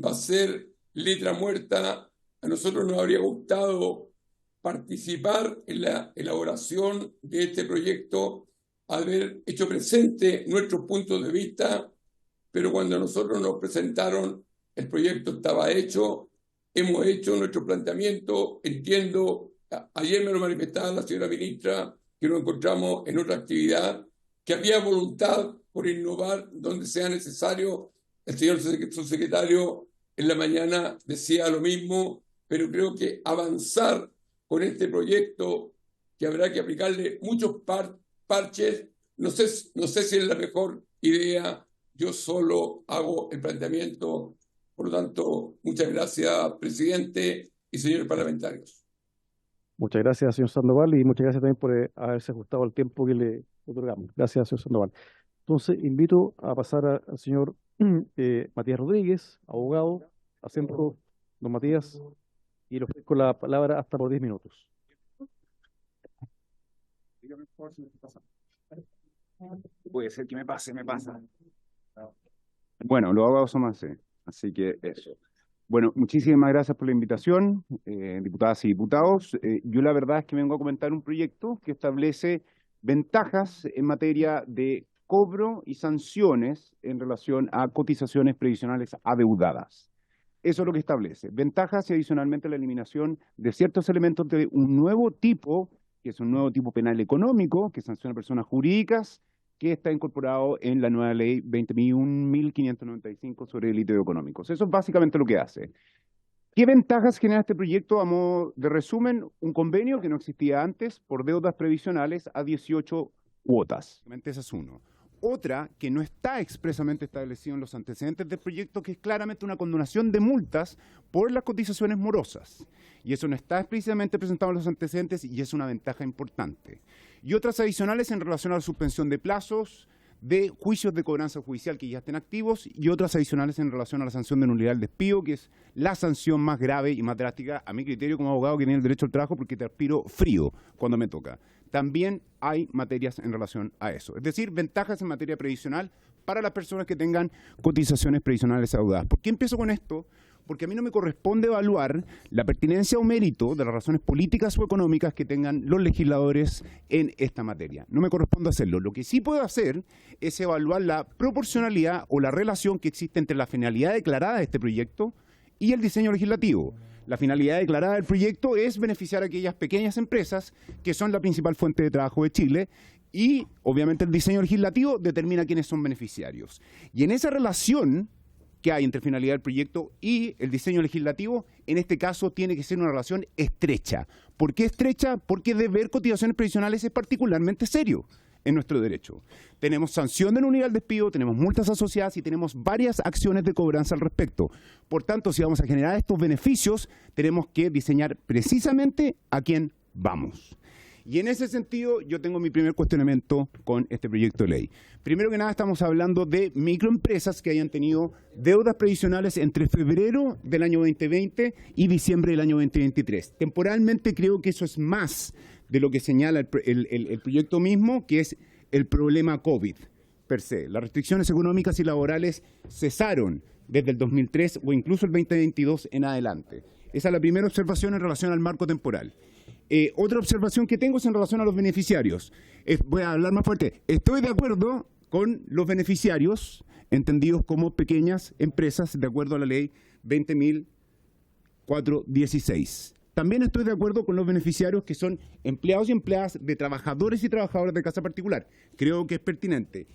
S17: va a ser letra muerta. A nosotros nos habría gustado participar en la elaboración de este proyecto, haber hecho presente nuestros puntos de vista, pero cuando nosotros nos presentaron, el proyecto estaba hecho, hemos hecho nuestro planteamiento, entiendo, ayer me lo manifestaba la señora ministra, que nos encontramos en otra actividad, que había voluntad por innovar donde sea necesario. El señor subsecretario en la mañana decía lo mismo, pero creo que avanzar con este proyecto, que habrá que aplicarle muchos parches, no sé si es la mejor idea. Yo solo hago el planteamiento. Por lo tanto, muchas gracias, presidente y señores parlamentarios.
S1: Muchas gracias, señor Sandoval, y muchas gracias también por haberse ajustado al tiempo que le otorgamos. Gracias, señor Sandoval. Entonces, invito a pasar al señor Matías Rodríguez, abogado, acento, don Matías, y le ofrezco la palabra hasta por 10 minutos.
S18: Puede ser que me pasa. Bueno, los abogados son más, así que eso. Bueno, muchísimas gracias por la invitación, diputadas y diputados. Yo la verdad es que vengo a comentar un proyecto que establece ventajas en materia de cobro y sanciones en relación a cotizaciones previsionales adeudadas. Eso es lo que establece. Ventajas y adicionalmente la eliminación de ciertos elementos de un nuevo tipo, que es un nuevo tipo penal económico, que sanciona a personas jurídicas, que está incorporado en la nueva ley 21.595 sobre delitos económicos. Eso es básicamente lo que hace. ¿Qué ventajas genera este proyecto? A modo de resumen, un convenio que no existía antes por deudas previsionales a 18 cuotas. Ese es uno. Otra que no está expresamente establecido en los antecedentes del proyecto, que es claramente una condonación de multas por las cotizaciones morosas. Y eso no está explícitamente presentado en los antecedentes y es una ventaja importante. Y otras adicionales en relación a la suspensión de plazos, de juicios de cobranza judicial que ya estén activos y otras adicionales en relación a la sanción de nulidad del despido, que es la sanción más grave y más drástica a mi criterio como abogado que tiene el derecho al trabajo, porque transpiro frío cuando me toca. También hay materias en relación a eso. Es decir, ventajas en materia previsional para las personas que tengan cotizaciones previsionales adeudadas. ¿Por qué empiezo con esto? Porque a mí no me corresponde evaluar la pertinencia o mérito de las razones políticas o económicas que tengan los legisladores en esta materia. No me corresponde hacerlo. Lo que sí puedo hacer es evaluar la proporcionalidad o la relación que existe entre la finalidad declarada de este proyecto y el diseño legislativo. La finalidad declarada del proyecto es beneficiar a aquellas pequeñas empresas que son la principal fuente de trabajo de Chile y, obviamente, el diseño legislativo determina quiénes son beneficiarios. Y en esa relación que hay entre finalidad del proyecto y el diseño legislativo, en este caso tiene que ser una relación estrecha. ¿Por qué estrecha? Porque deber cotizaciones previsionales es particularmente serio en nuestro derecho. Tenemos sanción de nulidad al despido, tenemos multas asociadas y tenemos varias acciones de cobranza al respecto. Por tanto, si vamos a generar estos beneficios, tenemos que diseñar precisamente a quién vamos. Y en ese sentido, yo tengo mi primer cuestionamiento con este proyecto de ley. Primero que nada, estamos hablando de microempresas que hayan tenido deudas previsionales entre febrero del año 2020 y diciembre del año 2023. Temporalmente creo que eso es más de lo que señala el proyecto mismo, que es el problema COVID per se. Las restricciones económicas y laborales cesaron desde el 2003 o incluso el 2022 en adelante. Esa es la primera observación en relación al marco temporal. Otra observación que tengo es en relación a los beneficiarios. Voy a hablar más fuerte. Estoy de acuerdo con los beneficiarios, entendidos como pequeñas empresas, de acuerdo a la ley 20.416. también estoy de acuerdo con los beneficiarios que son empleados y empleadas de trabajadores y trabajadoras de casa particular. Creo que es pertinente.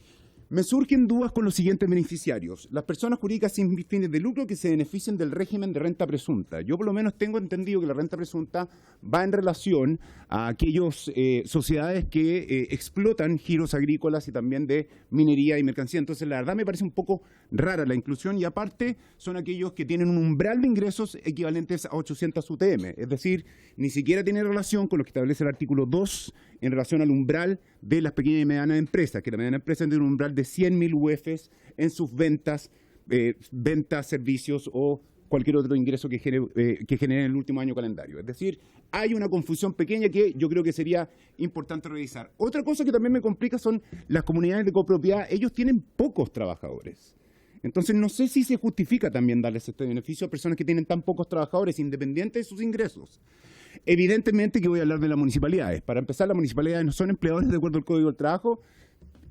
S18: Me surgen dudas con los siguientes beneficiarios. Las personas jurídicas sin fines de lucro que se beneficien del régimen de renta presunta. Yo por lo menos tengo entendido que la renta presunta va en relación a aquellas sociedades que explotan giros agrícolas y también de minería y mercancía. Entonces la verdad me parece un poco rara la inclusión y aparte son aquellos que tienen un umbral de ingresos equivalentes a 800 UTM. Es decir, ni siquiera tiene relación con lo que establece el artículo 2 en relación al umbral de las pequeñas y medianas empresas, que la mediana empresa tiene un umbral de 100.000 UFs en sus ventas, servicios o cualquier otro ingreso que genere en el último año calendario. Es decir, hay una confusión pequeña que yo creo que sería importante revisar. Otra cosa que también me complica son las comunidades de copropiedad. Ellos tienen pocos trabajadores. Entonces, no sé si se justifica también darles este beneficio a personas que tienen tan pocos trabajadores, independientes de sus ingresos. Evidentemente que voy a hablar de las municipalidades. Para empezar, las municipalidades no son empleadores de acuerdo al Código del Trabajo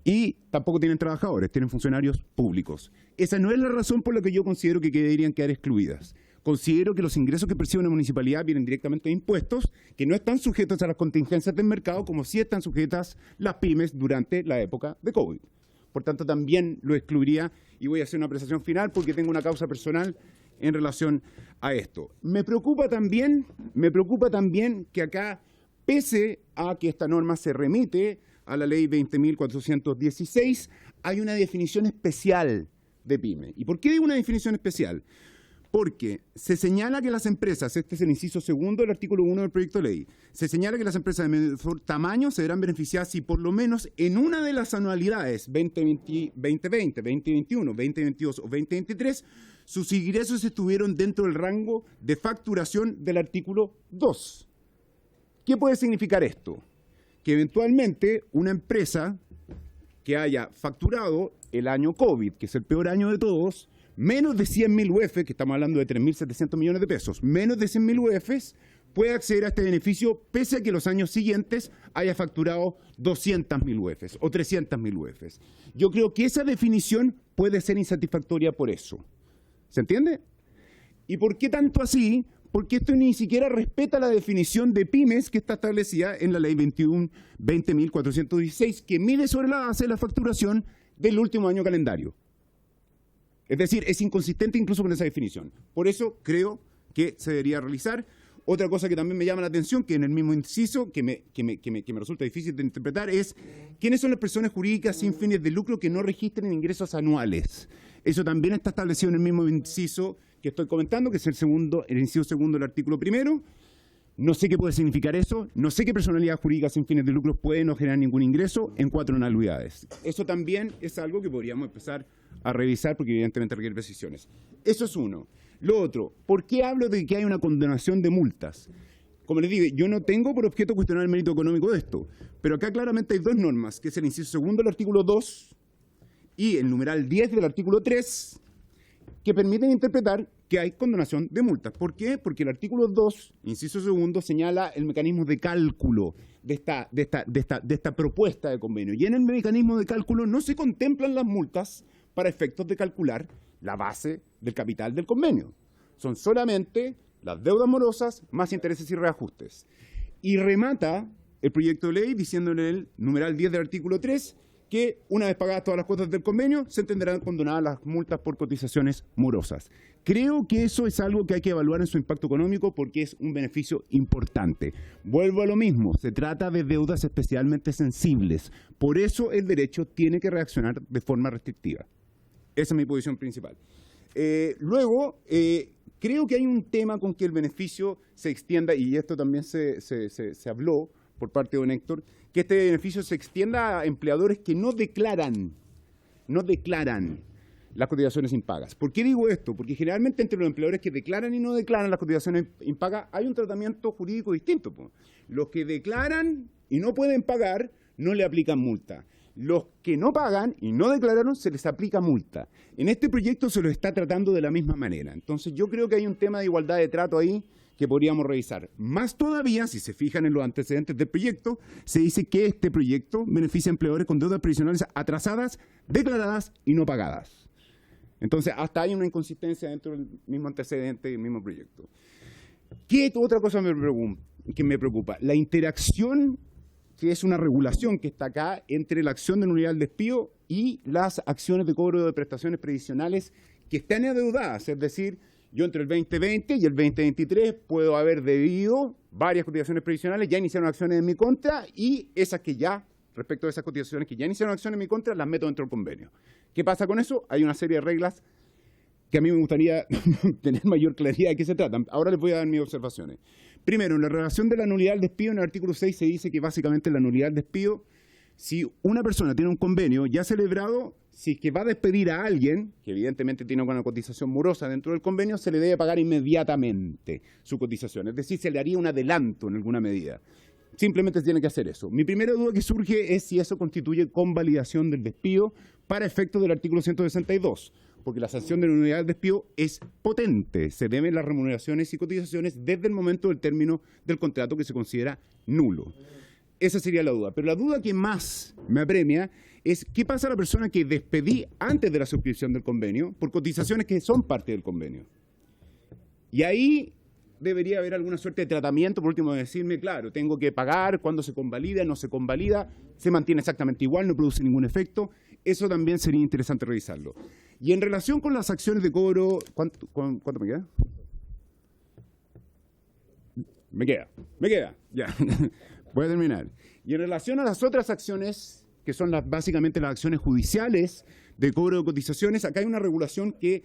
S18: y tampoco tienen trabajadores, tienen funcionarios públicos. Esa no es la razón por la que yo considero que deberían quedar excluidas. Considero que los ingresos que percibe una municipalidad vienen directamente de impuestos, que no están sujetos a las contingencias del mercado, como sí están sujetas las pymes durante la época de COVID. Por tanto, también lo excluiría y voy a hacer una apreciación final porque tengo una causa personal en relación a esto. Me preocupa también que acá, pese a que esta norma se remite a la ley 20.416, hay una definición especial de pyme. ¿Y por qué digo una definición especial? Porque se señala que las empresas, este es el inciso segundo del artículo 1 del proyecto de ley, se señala que las empresas de menor tamaño se verán beneficiadas si por lo menos en una de las anualidades 2020, 2021, 2022 o 2023 sus ingresos estuvieron dentro del rango de facturación del artículo 2. ¿Qué puede significar esto? Que eventualmente una empresa que haya facturado el año COVID, que es el peor año de todos, menos de 100.000 UF, que estamos hablando de 3.700 millones de pesos, menos de 100.000 UF, puede acceder a este beneficio pese a que los años siguientes haya facturado 200.000 UF o 300.000 UF. Yo creo que esa definición puede ser insatisfactoria por eso. ¿Se entiende? ¿Y por qué tanto así? Porque esto ni siquiera respeta la definición de pymes que está establecida en la ley 20.416, que mide sobre la base de la facturación del último año calendario. Es decir, es inconsistente incluso con esa definición. Por eso creo que se debería realizar. Otra cosa que también me llama la atención, que en el mismo inciso, que me resulta difícil de interpretar, es quiénes son las personas jurídicas sin fines de lucro que no registren ingresos anuales. Eso también está establecido en el mismo inciso que estoy comentando, que es el inciso segundo del artículo primero. No sé qué puede significar eso, no sé qué personalidad jurídica sin fines de lucro puede no generar ningún ingreso en 4 anualidades. Eso también es algo que podríamos empezar a revisar porque evidentemente requiere precisiones. Eso es uno. Lo otro, ¿por qué hablo de que hay una condonación de multas? Como les digo, yo no tengo por objeto cuestionar el mérito económico de esto, pero acá claramente hay dos normas, que es el inciso segundo del artículo 2 y el numeral 10 del artículo 3, que permiten interpretar que hay condonación de multas. ¿Por qué? Porque el artículo 2, inciso segundo, señala el mecanismo de cálculo de esta propuesta de convenio. Y en el mecanismo de cálculo no se contemplan las multas para efectos de calcular la base del capital del convenio. Son solamente las deudas morosas más intereses y reajustes. Y remata el proyecto de ley diciendo en el numeral 10 del artículo 3 que una vez pagadas todas las cuotas del convenio se entenderán condonadas las multas por cotizaciones morosas. Creo que eso es algo que hay que evaluar en su impacto económico porque es un beneficio importante. Vuelvo a lo mismo, se trata de deudas especialmente sensibles. Por eso el derecho tiene que reaccionar de forma restrictiva. Esa es mi posición principal. Luego, creo que hay un tema con que el beneficio se extienda, y esto también se habló por parte de don Héctor, que este beneficio se extienda a empleadores que no declaran las cotizaciones impagas. ¿Por qué digo esto? Porque generalmente entre los empleadores que declaran y no declaran las cotizaciones impagas hay un tratamiento jurídico distinto. Los que declaran y no pueden pagar no le aplican multa. Los que no pagan y no declararon se les aplica multa. En este proyecto se lo está tratando de la misma manera. Entonces yo creo que hay un tema de igualdad de trato ahí que podríamos revisar. Más todavía, si se fijan en los antecedentes del proyecto, se dice que este proyecto beneficia a empleadores con deudas previsionales atrasadas, declaradas y no pagadas. Entonces hasta hay una inconsistencia dentro del mismo antecedente y el mismo proyecto. ¿Qué otra cosa que me preocupa? La interacción, que es una regulación que está acá, entre la acción de nulidad del despido y las acciones de cobro de prestaciones previsionales que están adeudadas. Es decir, yo entre el 2020 y el 2023 puedo haber debido varias cotizaciones previsionales, ya iniciaron acciones en mi contra, y esas que ya, respecto a esas cotizaciones que ya iniciaron acciones en mi contra, las meto dentro del convenio. ¿Qué pasa con eso? Hay una serie de reglas que a mí me gustaría tener mayor claridad de qué se tratan. Ahora les voy a dar mis observaciones. Primero, en la relación de la nulidad del despido, en el artículo 6 se dice que básicamente la nulidad del despido, si una persona tiene un convenio ya celebrado, si es que va a despedir a alguien, que evidentemente tiene una cotización morosa dentro del convenio, se le debe pagar inmediatamente su cotización. Es decir, se le haría un adelanto en alguna medida. Simplemente se tiene que hacer eso. Mi primera duda que surge es si eso constituye convalidación del despido para efectos del artículo 162. Porque la sanción de la nulidad del despido es potente. Se deben las remuneraciones y cotizaciones desde el momento del término del contrato que se considera nulo. Esa sería la duda. Pero la duda que más me apremia es qué pasa a la persona que despedí antes de la suscripción del convenio por cotizaciones que son parte del convenio. Y ahí debería haber alguna suerte de tratamiento, por último, de decirme, claro, tengo que pagar, cuándo se convalida, no se convalida, se mantiene exactamente igual, no produce ningún efecto. Eso también sería interesante revisarlo. Y en relación con las acciones de cobro, ¿cuánto me queda? Me queda, ya. Voy a terminar. Y en relación a las otras acciones, que son básicamente las acciones judiciales de cobro de cotizaciones, acá hay una regulación que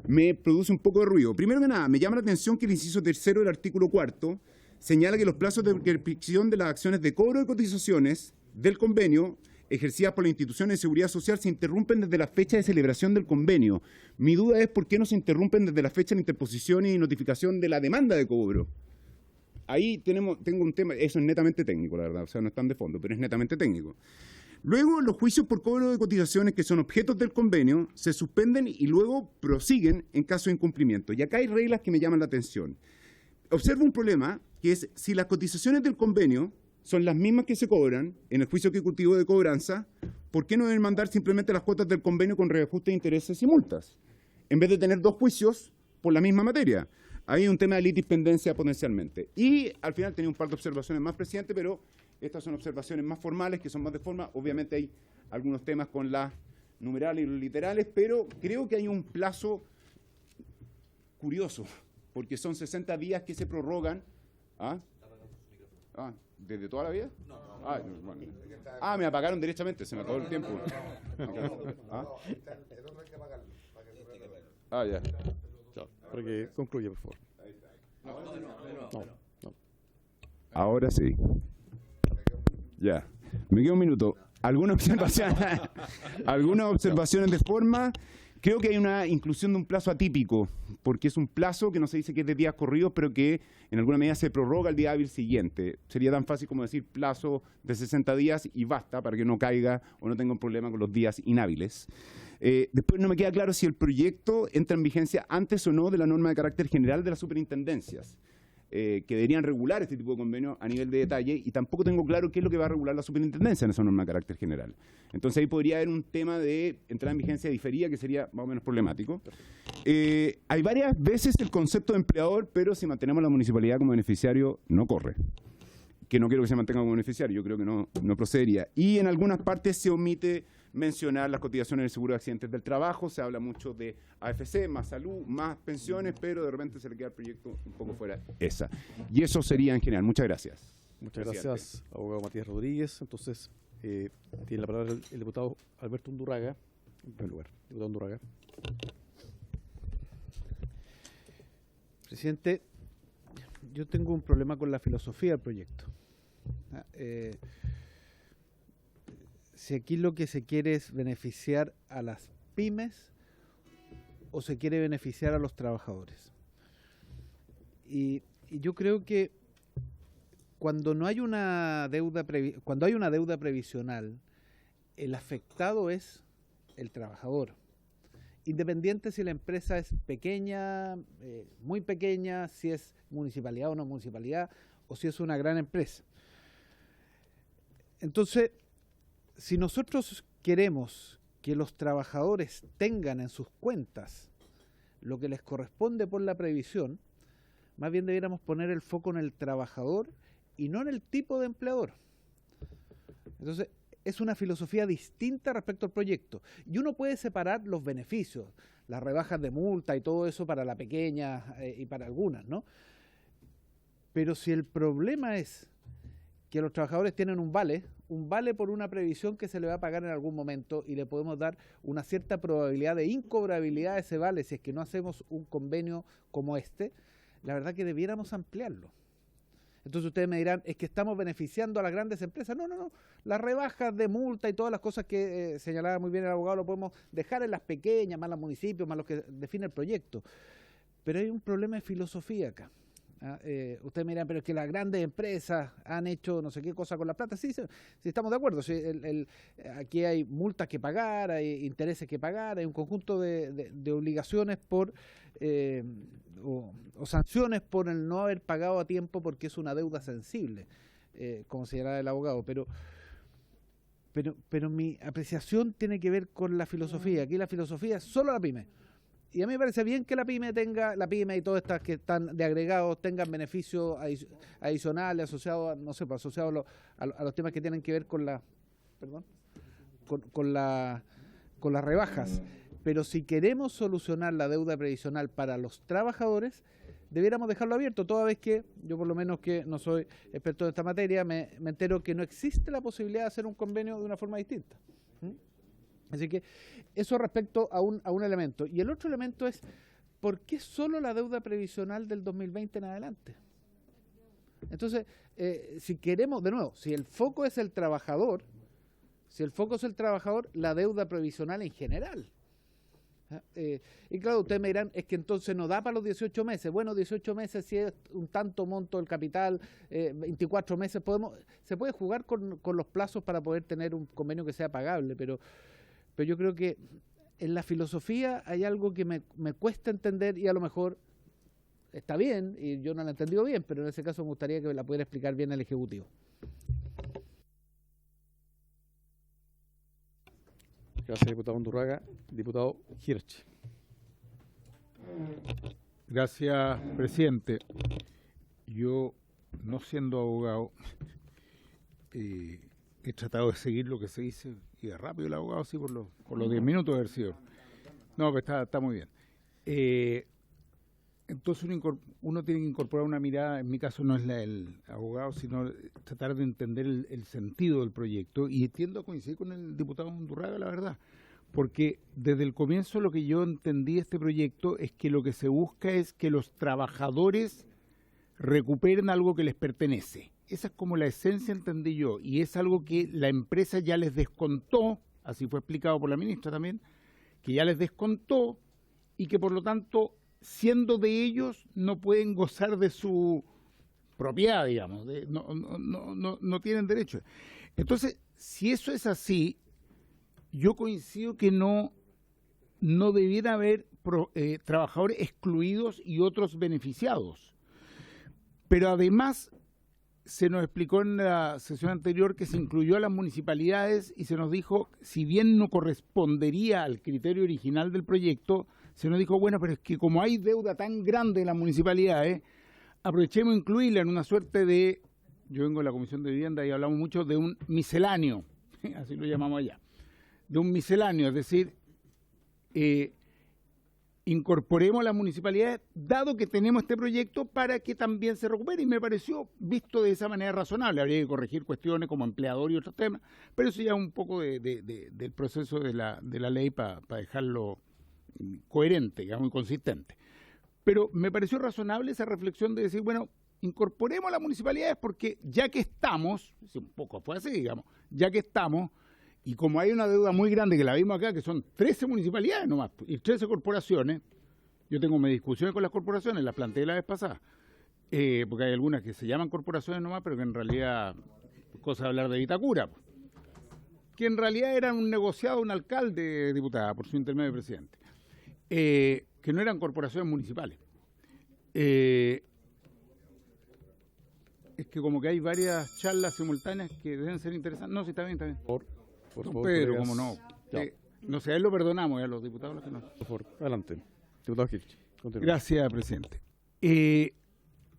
S18: me produce un poco de ruido. Primero que nada, me llama la atención que el inciso 3 del artículo 4 señala que los plazos de prescripción de las acciones de cobro de cotizaciones del convenio ejercidas por la institución de seguridad social se interrumpen desde la fecha de celebración del convenio. Mi duda es por qué no se interrumpen desde la fecha de interposición y notificación de la demanda de cobro. Ahí tengo un tema, eso es netamente técnico, la verdad, o sea, no es tan de fondo, pero es netamente técnico. Luego, los juicios por cobro de cotizaciones que son objetos del convenio se suspenden y luego prosiguen en caso de incumplimiento. Y acá hay reglas que me llaman la atención. Observo un problema, que es si las cotizaciones del convenio son las mismas que se cobran en el juicio ejecutivo de cobranza, ¿por qué no deben mandar simplemente las cuotas del convenio con reajuste de intereses y multas? En vez de tener dos juicios por la misma materia. Hay un tema de litispendencia potencialmente. Y al final tenía un par de observaciones más, presidente, pero estas son observaciones más formales, que son más de forma. Obviamente hay algunos temas con las numerales y los literales, pero creo que hay un plazo curioso, porque son 60 días que se prorrogan. ¿Desde toda la vida? No. Me apagaron derechamente, se me acabó el tiempo. Ya.
S1: Porque concluye, por favor. No.
S18: Ahora sí. Ya. Me queda un minuto. ¿Alguna observación? ¿Algunas observaciones de forma? Creo que hay una inclusión de un plazo atípico, porque es un plazo que no se dice que es de días corridos, pero que en alguna medida se prorroga el día hábil siguiente. Sería tan fácil como decir plazo de 60 días y basta para que no caiga o no tenga un problema con los días inhábiles. Después no me queda claro si el proyecto entra en vigencia antes o no de la norma de carácter general de las superintendencias, que deberían regular este tipo de convenios a nivel de detalle, y tampoco tengo claro qué es lo que va a regular la superintendencia en esa norma de carácter general. Entonces ahí podría haber un tema de entrada en vigencia diferida que sería más o menos problemático. Hay varias veces el concepto de empleador, pero si mantenemos la municipalidad como beneficiario, no corre. Que no quiero que se mantenga como beneficiario, yo creo que no procedería. Y en algunas partes se omite mencionar las cotizaciones del seguro de accidentes del trabajo, se habla mucho de AFC, más salud, más pensiones, pero de repente se le queda el proyecto un poco fuera esa. Y eso sería en general. Muchas gracias.
S1: Muchas gracias, abogado Matías Rodríguez. Entonces, tiene la palabra el diputado Alberto Undurraga, en primer lugar. Diputado Undurraga.
S2: Presidente, yo tengo un problema con la filosofía del proyecto. Si aquí lo que se quiere es beneficiar a las pymes o se quiere beneficiar a los trabajadores. Y yo creo que cuando no hay una deuda cuando hay una deuda previsional, el afectado es el trabajador. Independiente si la empresa es pequeña, muy pequeña, si es municipalidad o no municipalidad, o si es una gran empresa. Entonces, si nosotros queremos que los trabajadores tengan en sus cuentas lo que les corresponde por la previsión, más bien debiéramos poner el foco en el trabajador y no en el tipo de empleador. Entonces, es una filosofía distinta respecto al proyecto. Y uno puede separar los beneficios, las rebajas de multa y todo eso para la pequeña y para algunas, ¿no? Pero si el problema es que los trabajadores tienen un vale por una previsión que se le va a pagar en algún momento y le podemos dar una cierta probabilidad de incobrabilidad a ese vale si es que no hacemos un convenio como este, la verdad que debiéramos ampliarlo. Entonces ustedes me dirán, es que estamos beneficiando a las grandes empresas. No, no, no. Las rebajas de multa y todas las cosas que señalaba muy bien el abogado lo podemos dejar en las pequeñas, más los municipios, más los que define el proyecto. Pero hay un problema de filosofía acá. Ustedes me dirán, pero es que las grandes empresas han hecho no sé qué cosa con la plata. Sí, sí, estamos de acuerdo. Sí, aquí hay multas que pagar, hay intereses que pagar, hay un conjunto de obligaciones por o sanciones por el no haber pagado a tiempo porque es una deuda sensible, como señalaba el abogado. Pero mi apreciación tiene que ver con la filosofía. Aquí la filosofía es solo la pyme. Y a mí me parece bien que la pyme y todas estas que están de agregados tengan beneficios adicionales asociados, no sé, asociados a los temas que tienen que ver con las rebajas. Pero si queremos solucionar la deuda previsional para los trabajadores, debiéramos dejarlo abierto, toda vez que yo, por lo menos que no soy experto en esta materia, me entero que no existe la posibilidad de hacer un convenio de una forma distinta. Así que eso respecto a un elemento. Y el otro elemento es, ¿por qué solo la deuda previsional del 2020 en adelante? Entonces, si queremos, de nuevo, si el foco es el trabajador, la deuda previsional en general. Y claro, ustedes me dirán, es que entonces no da para los 18 meses. Bueno, 18 meses si es un tanto monto del capital, 24 meses, se puede jugar con los plazos para poder tener un convenio que sea pagable, pero yo creo que en la filosofía hay algo que me cuesta entender y a lo mejor está bien, y yo no la he entendido bien, pero en ese caso me gustaría que la pudiera explicar bien el Ejecutivo.
S1: Gracias, diputado Undurraga. Diputado Hirsch.
S4: Gracias, presidente. Yo, no siendo abogado, he tratado de seguir lo que se dice, y de rápido el abogado, sí, por los 10 minutos de haber sido. No, pero está muy bien. Entonces uno tiene que incorporar una mirada, en mi caso no es la del abogado, sino tratar de entender el sentido del proyecto, y tiendo a coincidir con el diputado Undurraga, la verdad, porque desde el comienzo lo que yo entendí de este proyecto es que lo que se busca es que los trabajadores recuperen algo que les pertenece. Esa es como la esencia, entendí yo, y es algo que la empresa ya les descontó, así fue explicado por la ministra también, que ya les descontó y que por lo tanto, siendo de ellos, no pueden gozar de su propiedad, digamos, no tienen derecho. Entonces, si eso es así, yo coincido que no debiera haber trabajadores excluidos y otros beneficiados. Pero además, se nos explicó en la sesión anterior que se incluyó a las municipalidades y se nos dijo, si bien no correspondería al criterio original del proyecto, se nos dijo, bueno, pero es que como hay deuda tan grande en las municipalidades, aprovechemos de incluirla en una suerte de, yo vengo de la Comisión de Vivienda y hablamos mucho de un misceláneo, así lo llamamos allá, de un misceláneo, es decir, incorporemos a las municipalidades, dado que tenemos este proyecto, para que también se recupere, y me pareció visto de esa manera razonable. Habría que corregir cuestiones como empleador y otros temas, pero eso ya es un poco del proceso de la ley para dejarlo coherente, digamos, y consistente. Pero me pareció razonable esa reflexión de decir, bueno, incorporemos a las municipalidades porque ya que estamos, un poco fue así, digamos, ya que estamos, y como hay una deuda muy grande que la vimos acá, que son 13 municipalidades nomás, y 13 corporaciones, yo tengo mis discusiones con las corporaciones, las planteé la vez pasada, porque hay algunas que se llaman corporaciones nomás, pero que en realidad, cosa de hablar de Vitacura, que en realidad eran un negociado, un alcalde, diputada, por su intermedio presidente, que no eran corporaciones municipales. Es que como que hay varias charlas simultáneas que deben ser interesantes. No, sí, está bien, está bien.
S1: Por
S4: Don
S1: favor,
S4: Pedro,
S1: colegas.
S4: cómo no.
S1: Ya.
S4: No sé, a él lo perdonamos, a los diputados los que no.
S1: Por favor, adelante. Diputado Hirsch, continúe.
S4: Gracias, presidente.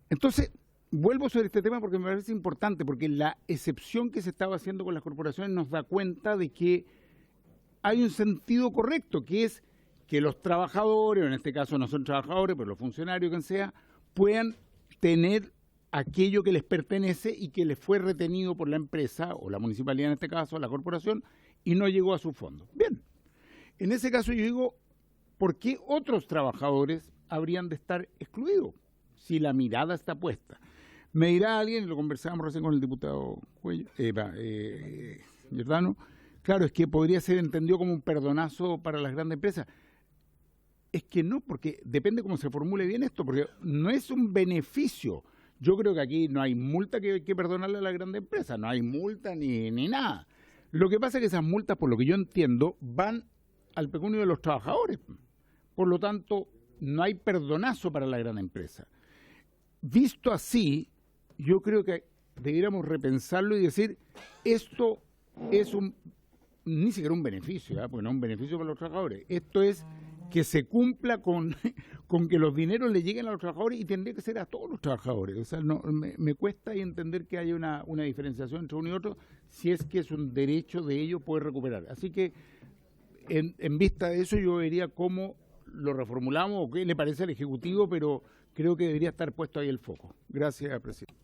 S4: Entonces, vuelvo sobre este tema porque me parece importante, porque la excepción que se estaba haciendo con las corporaciones nos da cuenta de que hay un sentido correcto, que es que los trabajadores, en este caso no son trabajadores, pero los funcionarios, quien sea, puedan tener aquello que les pertenece y que les fue retenido por la empresa, o la municipalidad en este caso, la corporación, y no llegó a su fondo. Bien, en ese caso yo digo, ¿por qué otros trabajadores habrían de estar excluidos si la mirada está puesta? Me dirá alguien, y lo conversábamos recién con el diputado Giordano, claro, es que podría ser entendido como un perdonazo para las grandes empresas. Es que no, porque depende cómo se formule bien esto, porque no es un beneficio. Yo creo que aquí no hay multa que hay que perdonarle a las grandes empresas, no hay multa ni nada. Lo que pasa es que esas multas, por lo que yo entiendo, van al pecunio de los trabajadores. Por lo tanto, no hay perdonazo para la gran empresa. Visto así, yo creo que debiéramos repensarlo y decir, esto es ni siquiera un beneficio, porque no es un beneficio para los trabajadores. Esto es que se cumpla con que los dineros le lleguen a los trabajadores y tendría que ser a todos los trabajadores. O sea, no, me cuesta entender que haya una diferenciación entre uno y otro si es que es un derecho de ellos poder recuperar. Así que, en vista de eso, yo vería cómo lo reformulamos o qué le parece al Ejecutivo, pero creo que debería estar puesto ahí el foco. Gracias, presidente.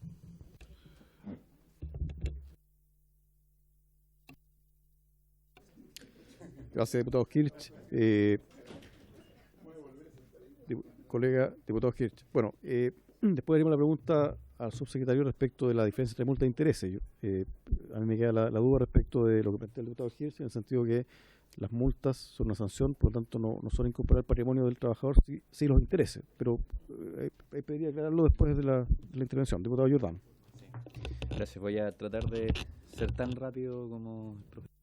S1: Gracias, diputado Kirch. Colega diputado Kirch. Bueno, después haremos la pregunta al subsecretario respecto de la diferencia entre multa e intereses. A mí me queda la duda respecto de lo que plantea el diputado Kirch, en el sentido que las multas son una sanción, por lo tanto no son incorporar al patrimonio del trabajador, sí los intereses. Pero pediría aclararlo después de la intervención. Diputado Giordano.
S19: Sí. Gracias. Voy a tratar de ser tan rápido como el profesor.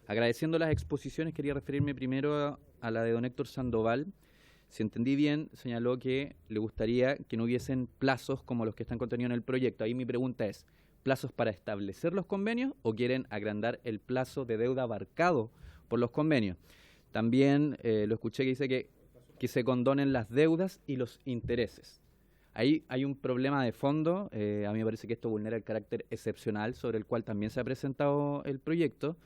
S19: Agradeciendo las exposiciones, quería referirme primero a la de don Héctor Sandoval. Si entendí bien, señaló que le gustaría que no hubiesen plazos como los que están contenidos en el proyecto. Ahí mi pregunta es, ¿plazos para establecer los convenios o quieren agrandar el plazo de deuda abarcado por los convenios? También lo escuché que dice que se condonen las deudas y los intereses. Ahí hay un problema de fondo. A mí me parece que esto vulnera el carácter excepcional sobre el cual también se ha presentado el proyecto.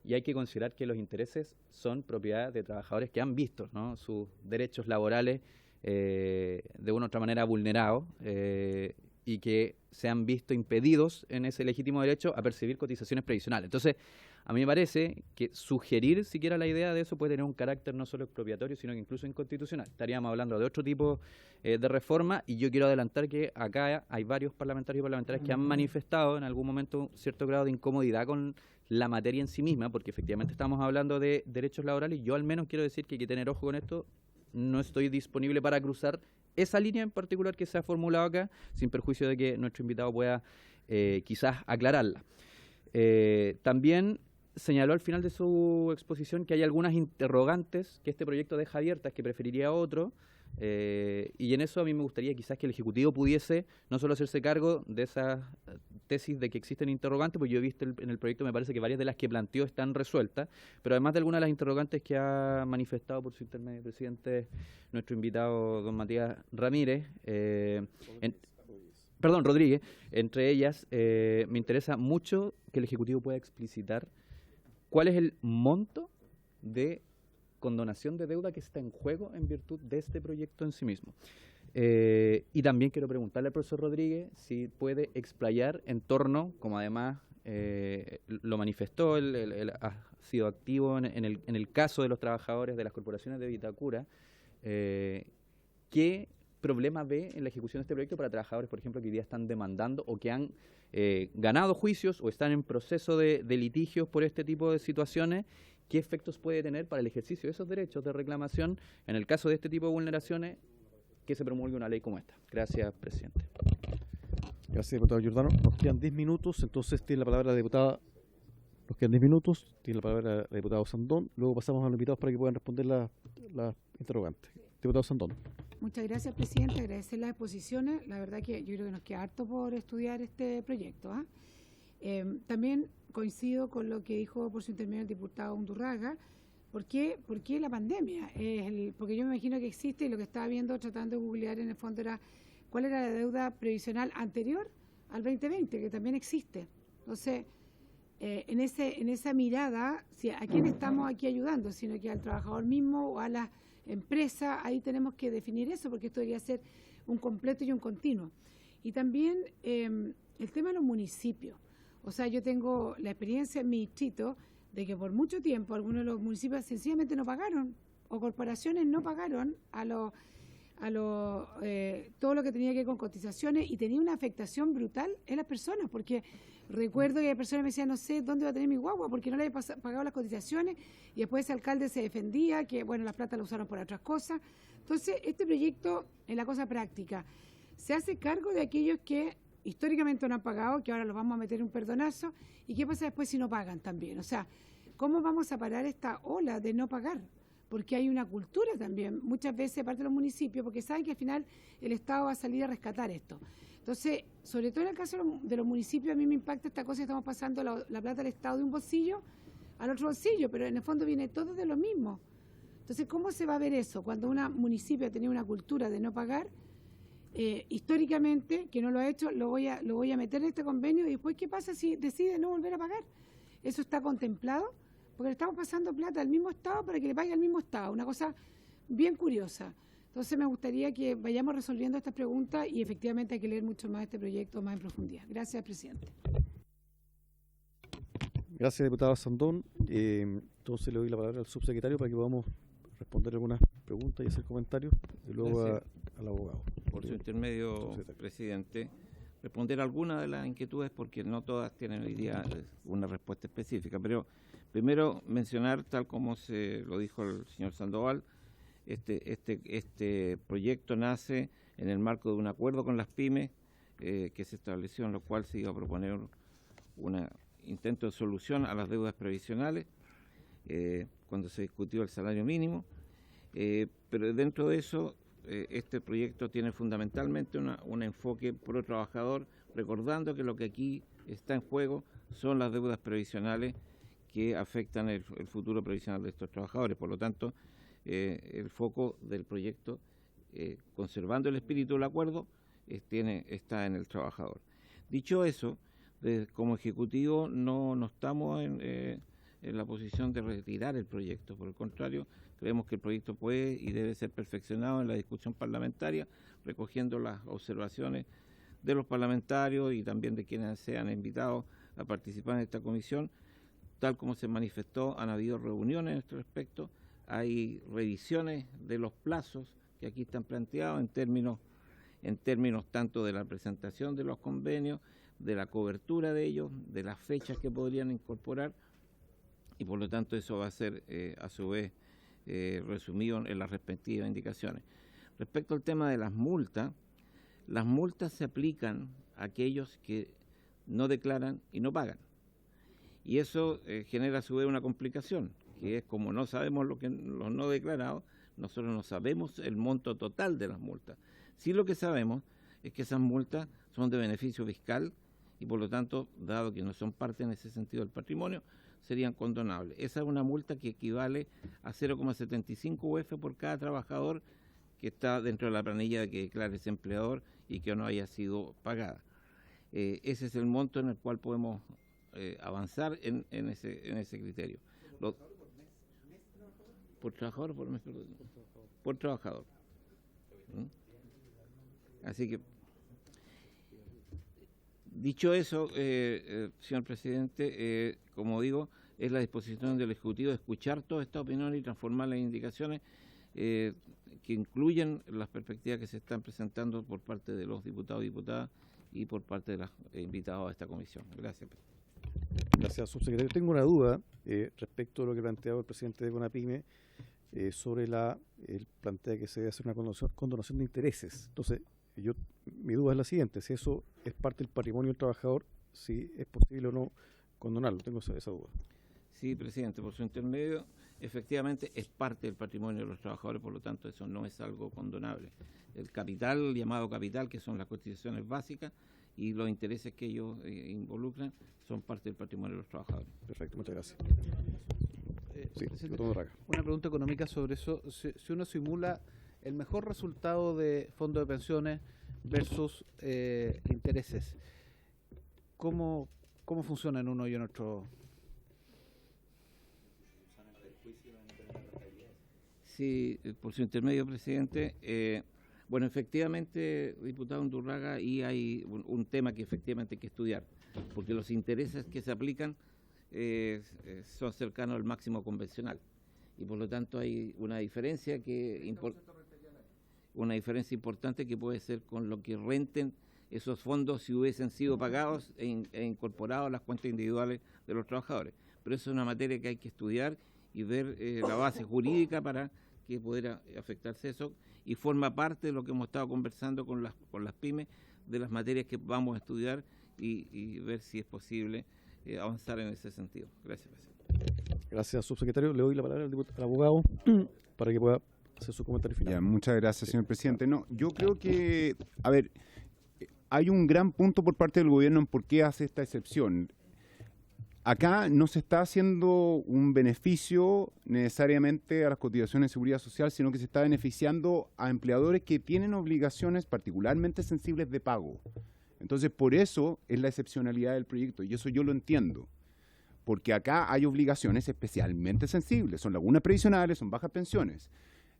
S19: Y hay que considerar que los intereses son propiedad de trabajadores que han visto, ¿no?, sus derechos laborales de una u otra manera vulnerados y que se han visto impedidos en ese legítimo derecho a percibir cotizaciones previsionales. Entonces, a mí me parece que sugerir siquiera la idea de eso puede tener un carácter no solo expropiatorio, sino que incluso inconstitucional. Estaríamos hablando de otro tipo de reforma, y yo quiero adelantar que acá hay varios parlamentarios y parlamentarias que han manifestado en algún momento cierto grado de incomodidad con la materia en sí misma, porque efectivamente estamos hablando de derechos laborales. Yo al menos quiero decir que hay que tener ojo con esto. No estoy disponible para cruzar esa línea en particular que se ha formulado acá, sin perjuicio de que nuestro invitado pueda quizás aclararla. También señaló al final de su exposición que hay algunas interrogantes que este proyecto deja abiertas, que preferiría otro, y en eso a mí me gustaría quizás que el Ejecutivo pudiese no solo hacerse cargo de esas tesis de que existen interrogantes, pues yo he visto en el proyecto, me parece que varias de las que planteó están resueltas, pero además de algunas de las interrogantes que ha manifestado por su intermedio, presidente, nuestro invitado don Matías Ramírez, Rodríguez, entre ellas me interesa mucho que el Ejecutivo pueda explicitar cuál es el monto de condonación de deuda que está en juego en virtud de este proyecto en sí mismo. Y también quiero preguntarle al profesor Rodríguez si puede explayar en torno, como además lo manifestó, él ha sido activo en el caso de los trabajadores de las corporaciones de Vitacura, ¿qué problema ve en la ejecución de este proyecto para trabajadores, por ejemplo, que hoy día están demandando o que han ganado juicios o están en proceso de litigios por este tipo de situaciones? ¿Qué efectos puede tener para el ejercicio de esos derechos de reclamación en el caso de este tipo de vulneraciones que se promulgue una ley como esta? Gracias, presidente.
S1: Gracias, diputado Giordano. Nos quedan 10 minutos, entonces tiene la palabra la diputada Nos quedan 10 minutos. Tiene la palabra el diputado Sandón. Luego pasamos a los invitados para que puedan responder las interrogantes. Diputado Sandón.
S11: Muchas gracias, presidente. Agradecer las exposiciones. La verdad que yo creo que nos queda harto por estudiar este proyecto. También coincido con lo que dijo por su intermedio el diputado Undurraga. ¿Por qué la pandemia? Porque yo me imagino que existe, y lo que estaba viendo, tratando de googlear en el fondo, era cuál era la deuda previsional anterior al 2020, que también existe. Entonces, en esa mirada, ¿a quién estamos aquí ayudando? Sino que al trabajador mismo o a la empresa. Ahí tenemos que definir eso, porque esto debería ser un completo y un continuo. Y también el tema de los municipios. O sea, yo tengo la experiencia en mi distrito de que por mucho tiempo algunos de los municipios sencillamente no pagaron, o corporaciones no pagaron todo lo que tenía que ver con cotizaciones, y tenía una afectación brutal en las personas, porque recuerdo que hay personas que me decían, no sé dónde va a tener mi guagua porque no le había pagado las cotizaciones, y después ese alcalde se defendía que, bueno, las plata la usaron por otras cosas. Entonces, este proyecto, en la cosa práctica, se hace cargo de aquellos que históricamente no han pagado, que ahora los vamos a meter un perdonazo, y qué pasa después si no pagan también. O sea, ¿cómo vamos a parar esta ola de no pagar? Porque hay una cultura también, muchas veces de parte de los municipios, porque saben que al final el Estado va a salir a rescatar esto. Entonces, sobre todo en el caso de los municipios, a mí me impacta esta cosa que estamos pasando la plata del Estado de un bolsillo al otro bolsillo, pero en el fondo viene todo de lo mismo. Entonces, ¿cómo se va a ver eso? Cuando un municipio ha tenido una cultura de no pagar, históricamente, que no lo ha hecho, lo voy a meter en este convenio, y después, ¿qué pasa si decide no volver a pagar? ¿Eso está contemplado? Porque le estamos pasando plata al mismo Estado para que le pague al mismo Estado. Una cosa bien curiosa. Entonces me gustaría que vayamos resolviendo estas preguntas, y efectivamente hay que leer mucho más este proyecto más en profundidad. Gracias, presidente.
S1: Gracias, diputado Sandón. Entonces le doy la palabra al subsecretario para que podamos responder algunas preguntas y hacer comentarios, y luego al abogado.
S15: Por su intermedio, presidente, responder algunas de las inquietudes, porque no todas tienen hoy día una respuesta específica. Pero primero mencionar, tal como se lo dijo el señor Sandoval, este proyecto nace en el marco de un acuerdo con las pymes que se estableció, en lo cual se iba a proponer un intento de solución a las deudas previsionales cuando se discutió el salario mínimo, pero dentro de eso este proyecto tiene fundamentalmente un enfoque pro trabajador, recordando que lo que aquí está en juego son las deudas previsionales que afectan el futuro previsional de estos trabajadores. Por lo tanto, el foco del proyecto, conservando el espíritu del acuerdo, está en el trabajador. Dicho eso, como Ejecutivo no estamos en la posición de retirar el proyecto. Por el contrario, creemos que el proyecto puede y debe ser perfeccionado en la discusión parlamentaria, recogiendo las observaciones de los parlamentarios y también de quienes sean invitados a participar en esta comisión. Tal como se manifestó, han habido reuniones a este respecto, hay revisiones de los plazos que aquí están planteados en términos tanto de la presentación de los convenios, de la cobertura de ellos, de las fechas que podrían incorporar, y por lo tanto eso va a ser a su vez resumido en las respectivas indicaciones. Respecto al tema de las multas se aplican a aquellos que no declaran y no pagan. Y eso genera a su vez una complicación, que es como no sabemos los no declarados, nosotros no sabemos el monto total de las multas. Sí, lo que sabemos es que esas multas son de beneficio fiscal y por lo tanto, dado que no son parte en ese sentido del patrimonio, serían condonables. Esa es una multa que equivale a 0,75 UF por cada trabajador que está dentro de la planilla de que declare ese empleador y que no haya sido pagada. Ese es el monto en el cual podemos avanzar en ese criterio. ¿Por trabajador o por mes? Por trabajador. Así que, dicho eso, señor presidente, como digo, es la disposición del Ejecutivo de escuchar todas estas opiniones y transformarlas en indicaciones que incluyen las perspectivas que se están presentando por parte de los diputados y diputadas y por parte de los invitados a esta comisión. Gracias.
S1: Gracias, subsecretario. Tengo una duda respecto a lo que planteaba el presidente de CONAPYME sobre él plantea que se debe hacer una condonación de intereses. Entonces, mi duda es la siguiente: si eso es parte del patrimonio del trabajador, si es posible o no condonarlo, tengo esa duda.
S15: Sí, presidente, por su intermedio, efectivamente es parte del patrimonio de los trabajadores, por lo tanto eso no es algo condonable. El capital, llamado capital, que son las cotizaciones básicas y los intereses que ellos involucran, son parte del patrimonio de los trabajadores.
S1: Perfecto, muchas gracias.
S2: Sí, una pregunta económica sobre eso. Si uno simula el mejor resultado de fondo de pensiones versus intereses, ¿cómo funciona en uno y en otro?
S15: Sí, por su intermedio, presidente. Bueno, efectivamente, diputado Undurraga, y hay un tema que efectivamente hay que estudiar, porque los intereses que se aplican son cercanos al máximo convencional, y por lo tanto hay una diferencia importante que puede ser con lo que renten esos fondos si hubiesen sido pagados e incorporados a las cuentas individuales de los trabajadores. Pero eso es una materia que hay que estudiar y ver la base jurídica para que pudiera afectarse eso, y forma parte de lo que hemos estado conversando con las pymes, de las materias que vamos a estudiar y ver si es posible avanzar en ese sentido. Gracias, presidente.
S1: Gracias, subsecretario. Le doy la palabra al abogado para que pueda hacer su comentario final.
S18: Ya, muchas gracias, señor presidente. No, yo creo que, a ver, hay un gran punto por parte del gobierno en por qué hace esta excepción. Acá no se está haciendo un beneficio necesariamente a las cotizaciones de seguridad social, sino que se está beneficiando a empleadores que tienen obligaciones particularmente sensibles de pago. Entonces, por eso es la excepcionalidad del proyecto, y eso yo lo entiendo. Porque acá hay obligaciones especialmente sensibles, son lagunas previsionales, son bajas pensiones.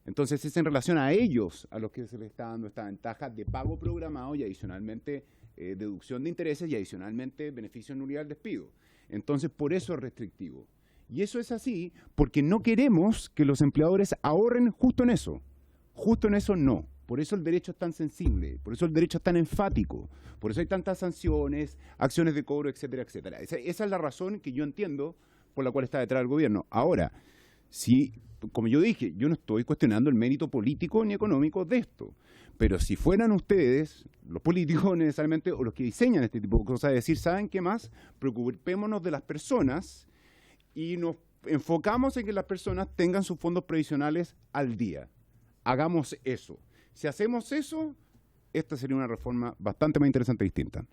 S18: Entonces, es en relación a ellos a los que se les está dando esta ventaja de pago programado y adicionalmente deducción de intereses y adicionalmente beneficio en nulidad del despido. Entonces, por eso es restrictivo. Y eso es así porque no queremos que los empleadores ahorren justo en eso. Justo en eso no. Por eso el derecho es tan sensible, por eso el derecho es tan enfático, por eso hay tantas sanciones, acciones de cobro, etcétera, etcétera. Esa es la razón que yo entiendo por la cual está detrás del gobierno. Ahora, si, como yo dije, yo no estoy cuestionando el mérito político ni económico de esto, pero si fueran ustedes, los políticos necesariamente, o los que diseñan este tipo de cosas, de decir, ¿saben qué más? Preocupémonos de las personas y nos enfocamos en que las personas tengan sus fondos previsionales al día. Hagamos eso. Si hacemos eso, esta sería una reforma bastante más interesante y distinta.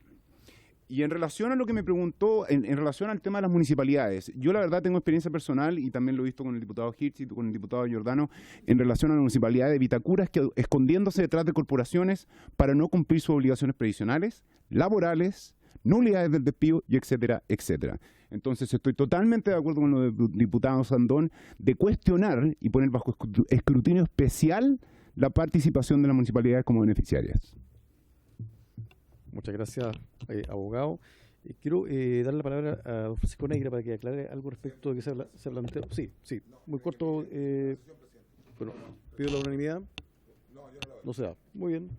S18: Y en relación a lo que me preguntó, en relación al tema de las municipalidades, yo la verdad tengo experiencia personal, y también lo he visto con el diputado Hirsch y con el diputado Giordano, en relación a la municipalidad de Vitacura, escondiéndose detrás de corporaciones para no cumplir sus obligaciones previsionales, laborales, nulidades del despido, y etcétera, etcétera. Entonces estoy totalmente de acuerdo con lo del diputado Sandón de cuestionar y poner bajo escrutinio especial la participación de las municipalidades como beneficiarias.
S1: Muchas gracias, abogado. Quiero darle la palabra a don Francisco Negra para que aclare algo respecto de que se planteó. Sí, muy corto. Bueno, pido la unanimidad. No se da. Muy bien.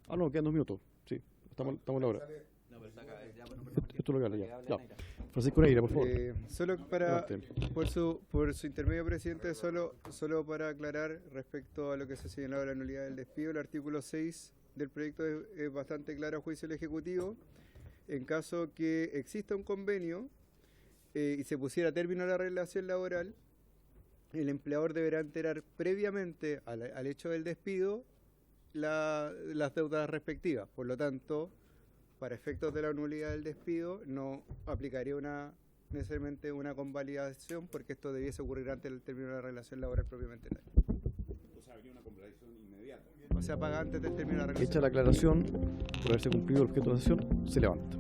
S1: No, quedan 2 minutos. Sí, estamos a la hora. Esto es lo que habla ya. Francisco Neira, por favor.
S10: Solo para, por su intermedio, presidente, solo para aclarar respecto a lo que se señalaba la nulidad del despido, el artículo 6 del proyecto es bastante claro a juicio del Ejecutivo. En caso que exista un convenio y se pusiera término a la relación laboral, el empleador deberá enterar previamente al hecho del despido las deudas respectivas. Por lo tanto, para efectos de la nulidad del despido, no aplicaría necesariamente una convalidación, porque esto debiese ocurrir antes del término de la relación laboral propiamente tal.
S18: O sea, habría una convalidación inmediata.
S10: O sea, paga antes del término de la relación.
S1: Hecha la aclaración, por haberse cumplido el objeto de la sesión, se levanta.